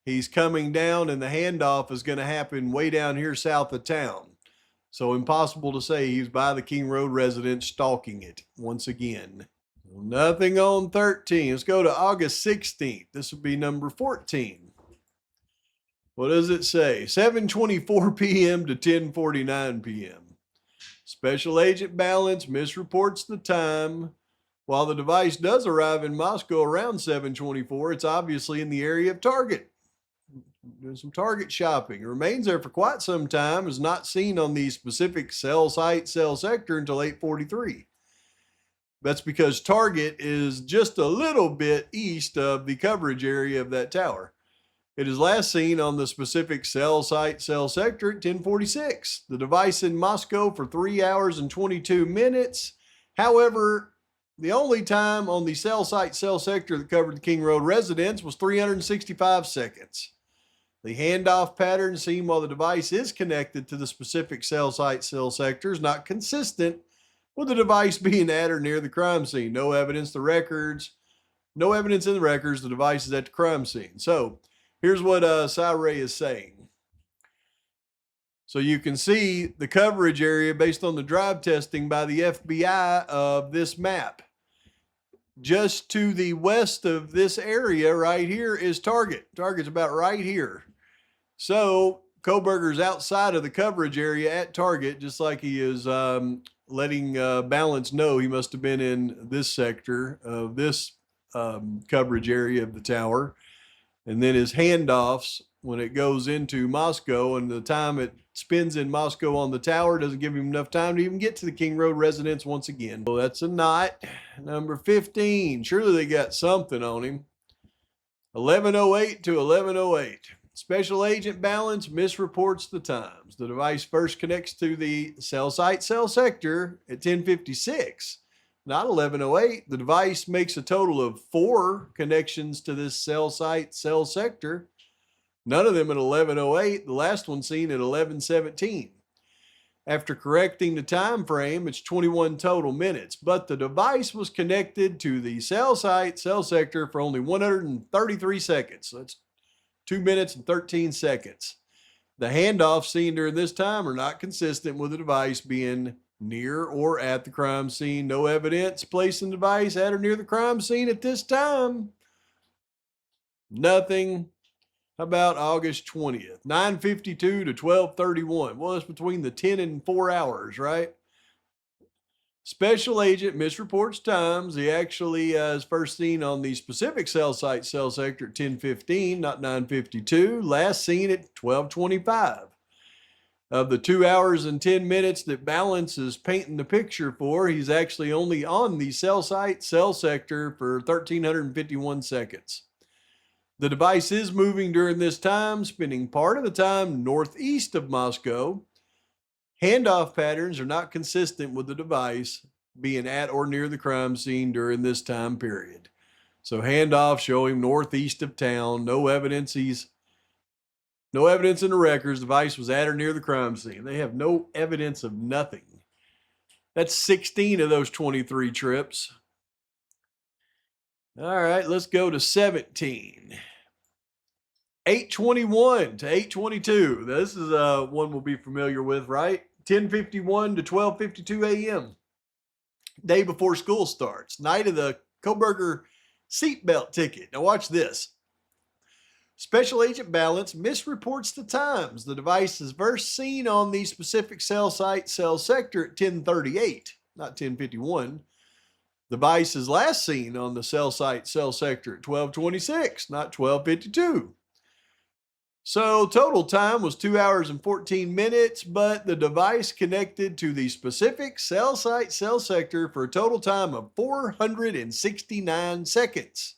A: he's coming down and the handoff is going to happen way down here south of town. So impossible to say he's by the King Road residence stalking it once again. Nothing on 13. Let's go to August 16th. This would be number 14. What does it say? 7:24 p.m. to 10:49 p.m. Special Agent Balance misreports the time. While the device does arrive in Moscow around 7:24, it's obviously in the area of Target. Doing some Target shopping. It remains there for quite some time, is not seen on the specific cell site, cell sector until 8:43. That's because Target is just a little bit east of the coverage area of that tower. It is last seen on the specific cell site, cell sector at 10:46. The device in Moscow for 3 hours and 22 minutes. However, the only time on the cell site, cell sector that covered the King Road residence was 365 seconds. The handoff pattern seen while the device is connected to the specific cell site, cell sector is not consistent with the device being at or near the crime scene. No evidence in the records the device is at the crime scene. So here's what Ray is saying. So you can see the coverage area based on the drive testing by the FBI of this map. Just to the west of this area right here is Target. Target's about right here. So Kohberger's outside of the coverage area at Target, just like he is letting Balance know he must have been in this sector of this coverage area of the tower. And then his handoffs, when it goes into Moscow and the time it spends in Moscow on the tower, doesn't give him enough time to even get to the King Road residence once again. Well, that's a knot. Number 15. Surely they got something on him. 11:08 to 11:08. Special Agent Balance misreports the times. The device first connects to the cell site, cell sector at 10:56. Not 11:08. The device makes a total of 4 connections to this cell site, cell sector. None of them at 11:08. The last one seen at 11:17. After correcting the time frame, it's 21 total minutes, but the device was connected to the cell site, cell sector for only 133 seconds. So that's 2 minutes and 13 seconds. The handoffs seen during this time are not consistent with the device being near or at the crime scene. No evidence placing the device at or near the crime scene at this time. Nothing. How about August 20th? 9:52 to 12:31. Well, it's between the 10 and 4 hours, right? Special agent misreports times. He actually is first seen on the specific cell site, cell sector at 10:15, not 9:52. Last seen at 12:25. Of the 2 hours and 10 minutes that Balance is painting the picture for, he's actually only on the cell site, cell sector for 1,351 seconds. The device is moving during this time, spending part of the time northeast of Moscow. Handoff patterns are not consistent with the device being at or near the crime scene during this time period. So handoff show him northeast of town. No evidence in the records the device was at or near the crime scene. They have no evidence of nothing. That's 16 of those 23 trips. All right, let's go to 17. 8:21 to 8:22. This is one we'll be familiar with, right? 10:51 to 12:52 a.m. Day before school starts. Night of the Koberger seatbelt ticket. Now watch this. Special Agent Balance misreports the times. The device is first seen on the specific cell site, cell sector at 10:38, not 10:51. The device is last seen on the cell site, cell sector at 12:26, not 12:52. So total time was 2 hours and 14 minutes, but the device connected to the specific cell site, cell sector for a total time of 469 seconds.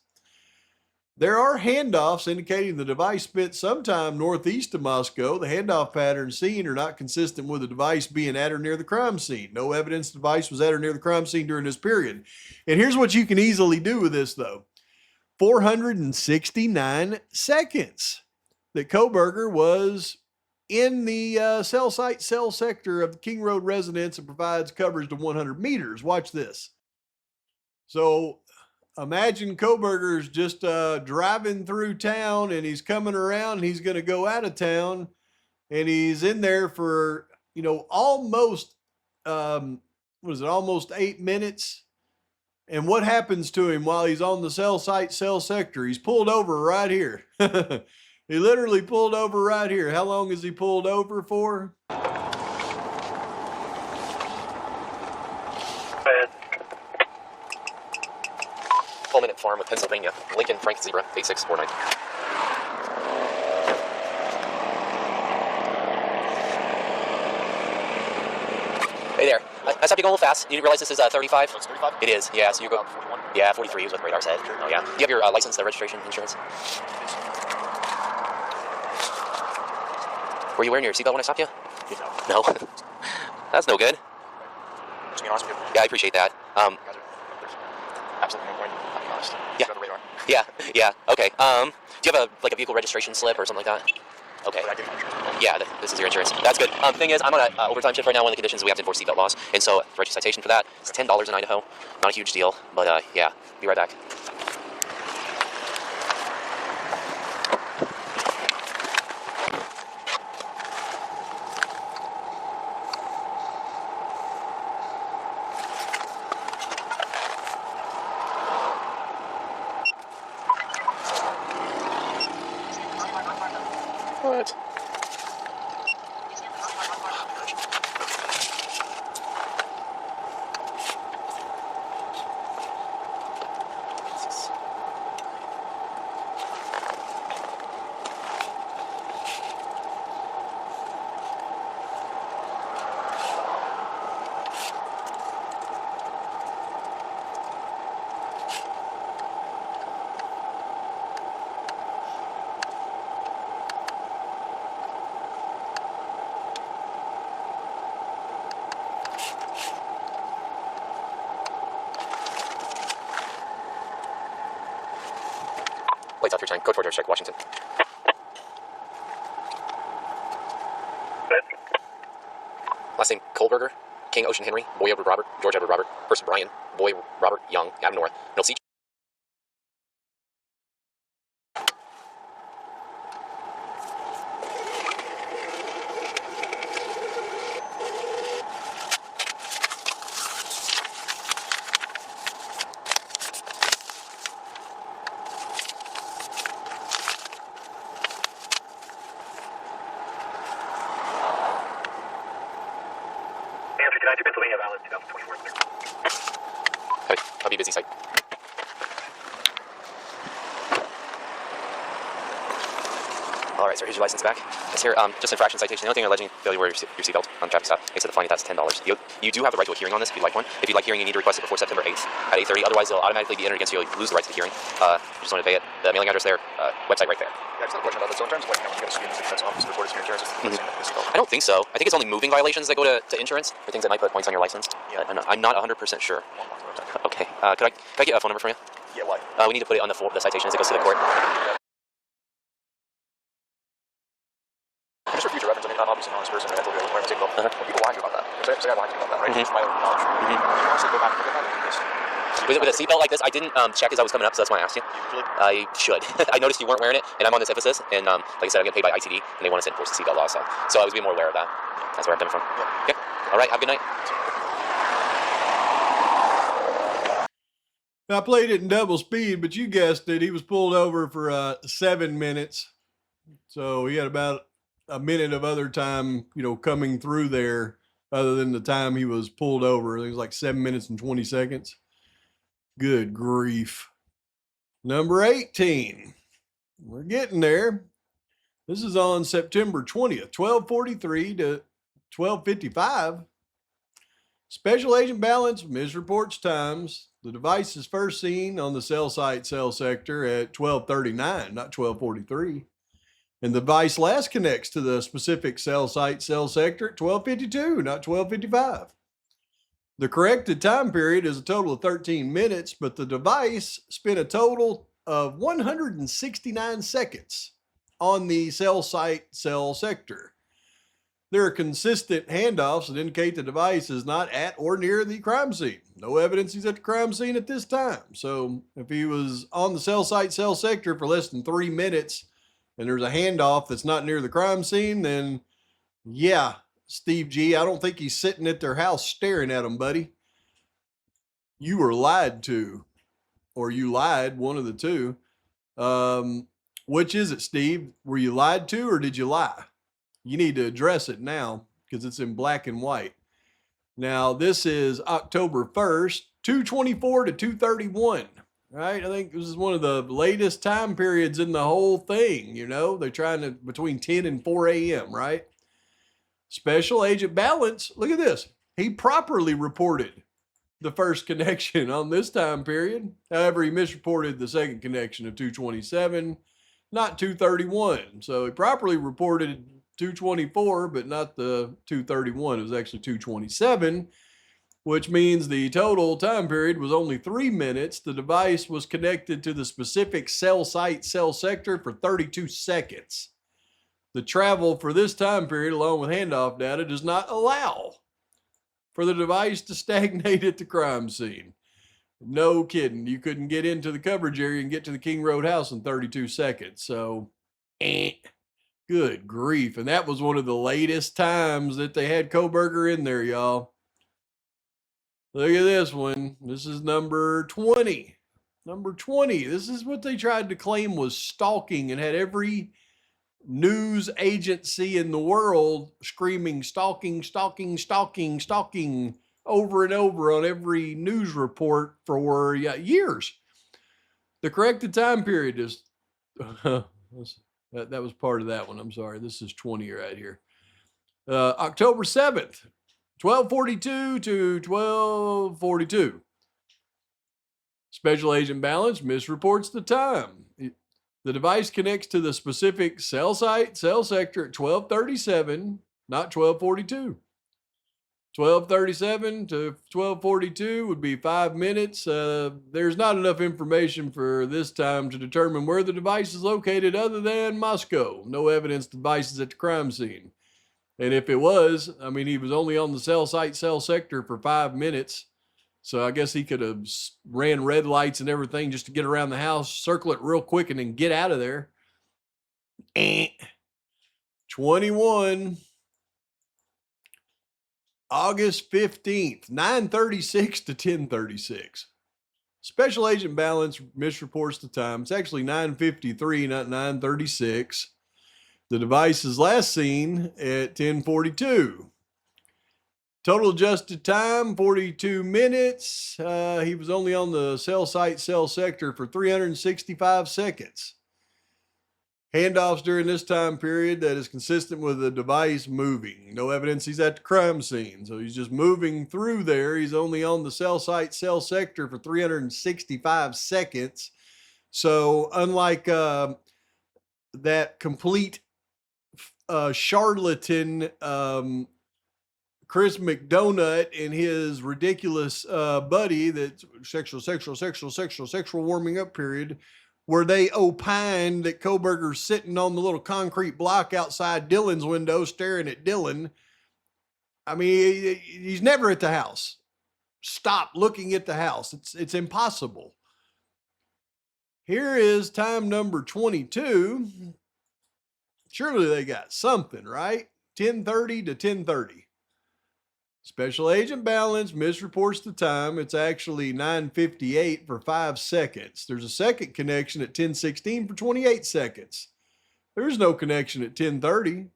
A: There are handoffs indicating the device spent some time northeast of Moscow. The handoff patterns seen are not consistent with the device being at or near the crime scene. No evidence the device was at or near the crime scene during this period. And here's what you can easily do with this, though. 469 seconds that Koberger was in the cell site, cell sector of the King Road residence and provides coverage to 100 meters. Watch this. So imagine Koberger's just driving through town and he's coming around and he's going to go out of town and he's in there for, almost, almost 8 minutes. And what happens to him while he's on the cell site, cell sector? He's pulled over right here. He literally pulled over right here. How long is he pulled over for?
L: Full-minute farm of Pennsylvania. Lincoln Frank Zebra 8649. Hey there. I stopped you going a little fast. You didn't realize this is 35? It's 35? It is, yeah. So you go 41? Yeah, 43 is what the radar said. Sure. Oh, yeah. Do you have your license, the registration, insurance? Were you wearing your seatbelt when I stopped you? No. That's no good.
I: Just being honest with you.
L: Yeah, I appreciate that.
I: There's absolutely no point in being honest.
L: Yeah.
I: Go to the radar.
L: Yeah. Okay. Do you have a vehicle registration slip or something like that? Okay.
I: But I give you insurance.
L: Yeah, this is your insurance. That's good. The thing is, I'm on an overtime shift right now. One of the conditions we have to enforce seatbelt laws, and so register citation for that. It's $10 in Idaho. Not a huge deal, but yeah. Be right back. What? Plates off your tank. Code 4 check, Washington.
I: Last name Kohlberger, King Ocean Henry, Boy Edward Robert, George Edward Robert, Person Brian, Boy Robert Young, Adam North, Middle Sea. Pennsylvania, valid 2024. I'll be busy site. All right, sir, here's your license back. It's here, just infraction citation. The only thing alleging failure to wear your seatbelt on a traffic stop. They said the fine, that's $10. You do have the right to a hearing on this if you'd like one. If you'd like hearing, you need to request it before September 8th at 8:30. Otherwise, it'll automatically be entered against you. You'll lose the right to the hearing. You just want to pay it. The mailing address there, website right there. Yeah, I just have a question about this. So in terms of like, you got to sue the defense office report as your insurance. I don't think so. I think it's only moving violations that go to insurance, or things that might put points on your license. Yeah. I'm not 100% sure. Okay. Could I get a phone number from you? Yeah, why? We need to put it on the citation as it goes to the court. Just for future reference, I mean, I'm obviously an honest person, and I told you I was wearing my seatbelt. Well, people lie to you about that. Say I lied to you about that, right? It's my own knowledge. You honestly go back and look at that and just... With a seatbelt like this, I didn't check as I was coming up, so that's why I asked you. Really? I should. I noticed you weren't wearing it, and I'm on this emphasis, and like I said, I'm getting paid by ITD, and they want us to enforce the seatbelt law, so I was being more aware of that. That's where I'm coming from. Yeah. Okay. All right. Have a good night.
A: I played it in double speed, but you guessed it. He was pulled over for 7 minutes. So he had about a minute of other time, coming through there other than the time he was pulled over. It was like 7 minutes and 20 seconds. Good grief. Number 18. We're getting there. This is on September 20th, 12:43 to 12:55. Special Agent Balance misreports times. The device is first seen on the cell site cell sector at 12:39, not 12:43. And the device last connects to the specific cell site cell sector at 12:52, not 12:55. The corrected time period is a total of 13 minutes, but the device spent a total of 169 seconds on the cell site cell sector. There are consistent handoffs that indicate the device is not at or near the crime scene. No evidence he's at the crime scene at this time. So if he was on the cell site cell sector for less than 3 minutes and there's a handoff that's not near the crime scene, then yeah, Steve G, I don't think he's sitting at their house staring at them, buddy. You were lied to, or you lied, one of the two. Which is it, Steve? Were you lied to or did you lie? You need to address it now because it's in black and white. Now, this is October 1st, 2:24 to 2:31, right? I think this is one of the latest time periods in the whole thing, They're trying to, between 10 and 4 a.m., right? Special Agent Balance, look at this. He properly reported the first connection on this time period. However, he misreported the second connection of 2:27, not 2:31. So he properly reported 2:24, but not the 2:31. It was actually 2:27, which means the total time period was only 3 minutes. The device was connected to the specific cell site cell sector for 32 seconds. The travel for this time period, along with handoff data, does not allow for the device to stagnate at the crime scene. No kidding. You couldn't get into the coverage area and get to the King Road house in 32 seconds. So, good grief. And that was one of the latest times that they had Kohlberger in there, y'all. Look at this one. This is number 20. Number 20. This is what they tried to claim was stalking and had every news agency in the world screaming stalking, stalking, stalking, stalking over and over on every news report for years. The corrected time period is... That was part of that one. I'm sorry. This is 20 right here. October 7th, 12:42 to 12:42. Special Agent Balance misreports the time. The device connects to the specific cell site, cell sector at 12:37, not 12:42. 12:37 to 12:42 would be 5 minutes. There's not enough information for this time to determine where the device is located other than Moscow. No evidence the device is at the crime scene. And if it was, I mean, he was only on the cell site, cell sector for 5 minutes. So I guess he could have ran red lights and everything just to get around the house, circle it real quick, and then get out of there. 21, August 15th, 9:36 to 10:36. Special Agent Balance misreports the time. It's actually 9:53, not 9:36. The device is last seen at 10:42. Total adjusted time, 42 minutes. He was only on the cell site, cell sector for 365 seconds. Handoffs during this time period that is consistent with the device moving. No evidence he's at the crime scene. So he's just moving through there. He's only on the cell site, cell sector for 365 seconds. So unlike that complete charlatan Chris McDonut and his ridiculous buddy that's sexual warming up period, where they opined that Koberger's sitting on the little concrete block outside Dylan's window staring at Dylan. I mean, he's never at the house. Stop looking at the house. It's impossible. Here is time number 22. Surely they got something, right? 10:30 to 10:30. Special Agent Balance misreports the time. It's actually 9:58 for 5 seconds. There's a second connection at 10:16 for 28 seconds. There's no connection at 10:30.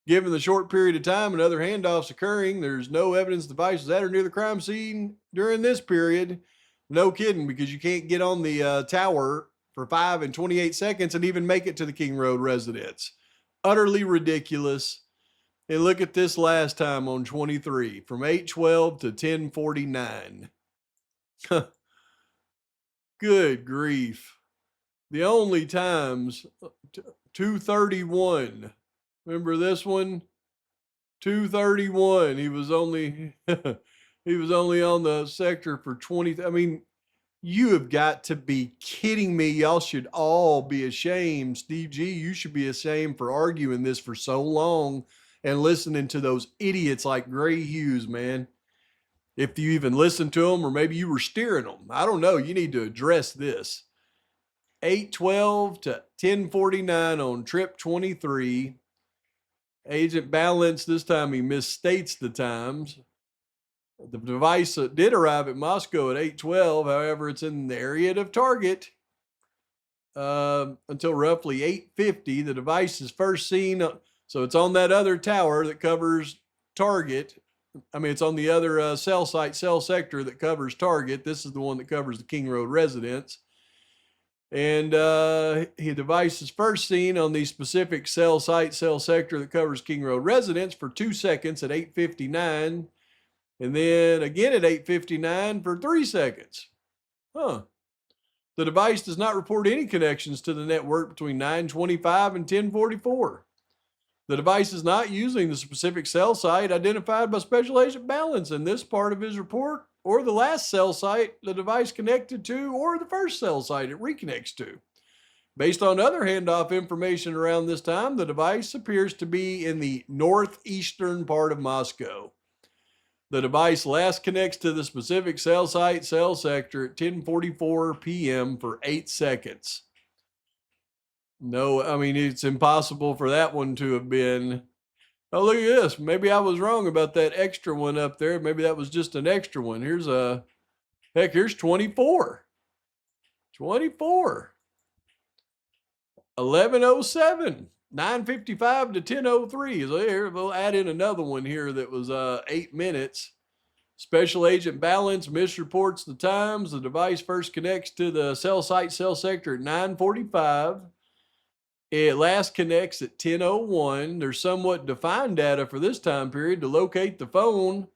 A: Given the short period of time and other handoffs occurring, there's no evidence the device was at or near the crime scene during this period. No kidding, because you can't get on the tower for 5 and 28 seconds and even make it to the King Road residence. Utterly ridiculous. And look at this last time on 23, from 8:12 to 10:49. Good grief. The only times, 2:31. Remember this one? 2:31. He was only he was only on the sector for 20. I mean, you have got to be kidding me. Y'all should all be ashamed. Steve G, you should be ashamed for arguing this for so long and listening to those idiots like Gray Hughes, man. If you even listened to them, or maybe you were steering them. I don't know. You need to address this. 8:12 to 10:49 on trip 23. Agent Balance, this time he misstates the times. The device did arrive at Moscow at 8:12. However, it's in the area of target until roughly 8:50. The device is first seen. So it's on that other tower that covers target. I mean, it's on the other cell site, cell sector that covers target. This is the one that covers the King Road residence. And the device is first seen on the specific cell site, cell sector that covers King Road residence for 2 seconds at 8:59. And then again at 8:59 for 3 seconds. The device does not report any connections to the network between 9:25 and 10:44. The device is not using the specific cell site identified by Special Agent Balance in this part of his report, or the last cell site the device connected to, or the first cell site it reconnects to. Based on other handoff information around this time, the device appears to be in the northeastern part of Moscow. The device last connects to the specific cell site, cell sector at 10:44 p.m. for 8 seconds. No, I mean, it's impossible for that one to have been. Oh, look at this. Maybe I was wrong about that extra one up there. Maybe that was just an extra one. Here's 24. 24. 11:07. 9:55 to 10:03. So here, we'll add in another one here that was 8 minutes. Special Agent Balance misreports the times. The device first connects to the cell site, cell sector at 9:45. It last connects at 10:01. There's somewhat defined data for this time period to locate the phone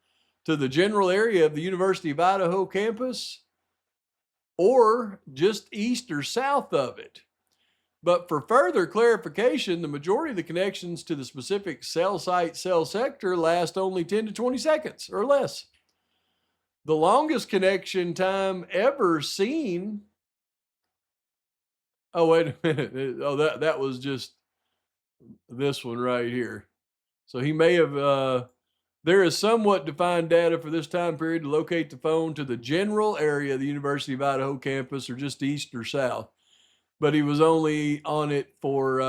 A: to the general area of the University of Idaho campus or just east or south of it. But for further clarification, the majority of the connections to the specific cell site, cell sector last only 10 to 20 seconds or less. The longest connection time ever seen. Oh, wait a minute. Oh, that was just this one right here. So he may have, there is somewhat defined data for this time period to locate the phone to the general area of the University of Idaho campus or just east or south. But he was only on it for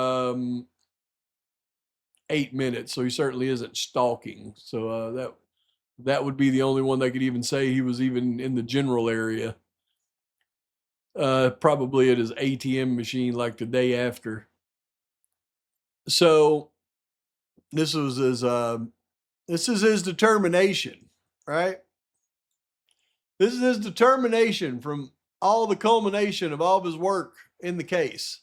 A: 8 minutes, so he certainly isn't stalking. So that would be the only one that could even say he was even in the general area. Probably at his ATM machine like the day after. So this was his this is his determination, right? This is his determination from all the culmination of all of his work in the case.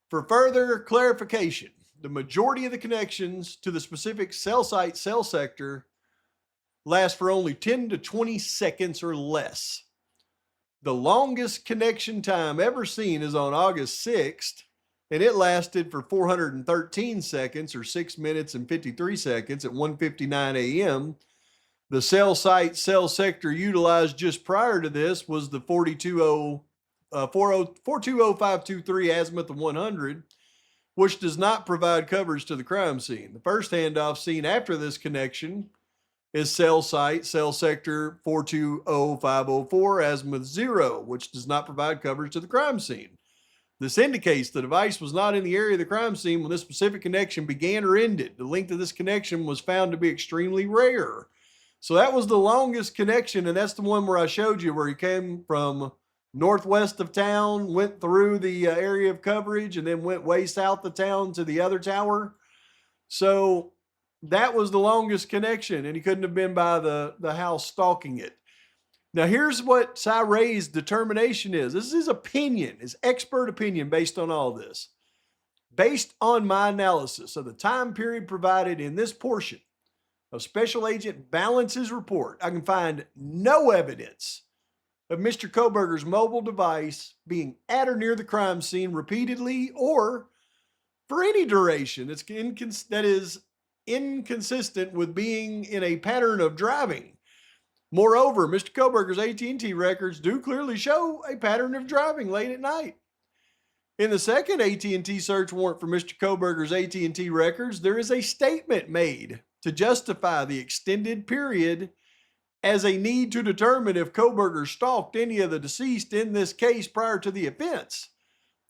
A: For further clarification, the majority of the connections to the specific cell site cell sector last for only 10 to 20 seconds or less. The longest connection time ever seen is on August 6th, and it lasted for 413 seconds or 6 minutes and 53 seconds at 1:59 a.m. The cell site cell sector utilized just prior to this was the 420-523 azimuth of 100, which does not provide coverage to the crime scene. The first handoff seen after this connection is cell site cell sector 420-504 azimuth 0, which does not provide coverage to the crime scene. This indicates the device was not in the area of the crime scene when this specific connection began or ended. The length of this connection was found to be extremely rare. So that was the longest connection, and that's the one where I showed you where he came from northwest of town, went through the area of coverage, and then went way south of town to the other tower. So that was the longest connection, and he couldn't have been by the house stalking it. Now, here's what Cy Ray's determination is. This is his opinion, his expert opinion based on all this. Based on my analysis of the time period provided in this portion of Special Agent Balance's report, I can find no evidence of Mr. Koberger's mobile device being at or near the crime scene repeatedly or for any duration that is inconsistent with being in a pattern of driving. Moreover, Mr. Koberger's AT&T records do clearly show a pattern of driving late at night. In the second AT&T search warrant for Mr. Koberger's AT&T records, there is a statement made to justify the extended period as a need to determine if Koberger stalked any of the deceased in this case prior to the offense,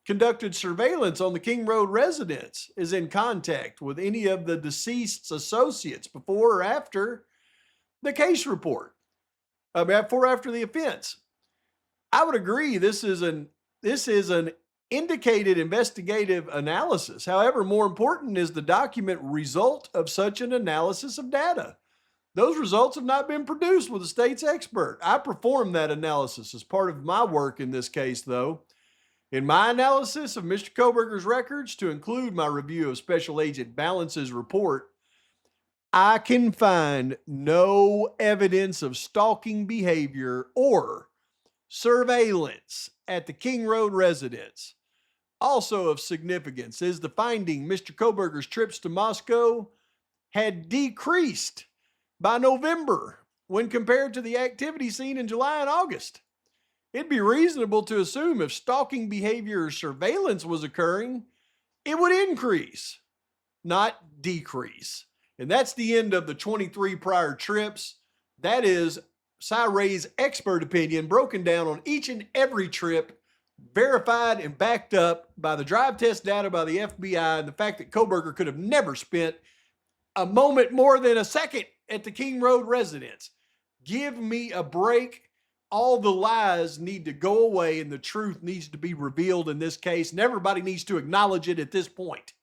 A: conducted surveillance on the King Road residence, is in contact with any of the deceased's associates before or after the case report, before or after the offense. I would agree this is an indicated investigative analysis. However, more important is the document result of such an analysis of data. Those results have not been produced with the state's expert. I performed that analysis as part of my work in this case, though. In my analysis of Mr. Koberger's records, to include my review of Special Agent Balance's report, I can find no evidence of stalking behavior or surveillance at the King Road residence. Also of significance is the finding Mr. Koberger's trips to Moscow had decreased by November when compared to the activity seen in July and August. It'd be reasonable to assume if stalking behavior or surveillance was occurring, it would increase, not decrease. And that's the end of the 23 prior trips. That is Cy Ray's expert opinion broken down on each and every trip, verified and backed up by the drive test data by the FBI and the fact that Koberger could have never spent a moment more than a second at the King Road residence. Give me a break. All the lies need to go away and the truth needs to be revealed in this case, and everybody needs to acknowledge it at this point.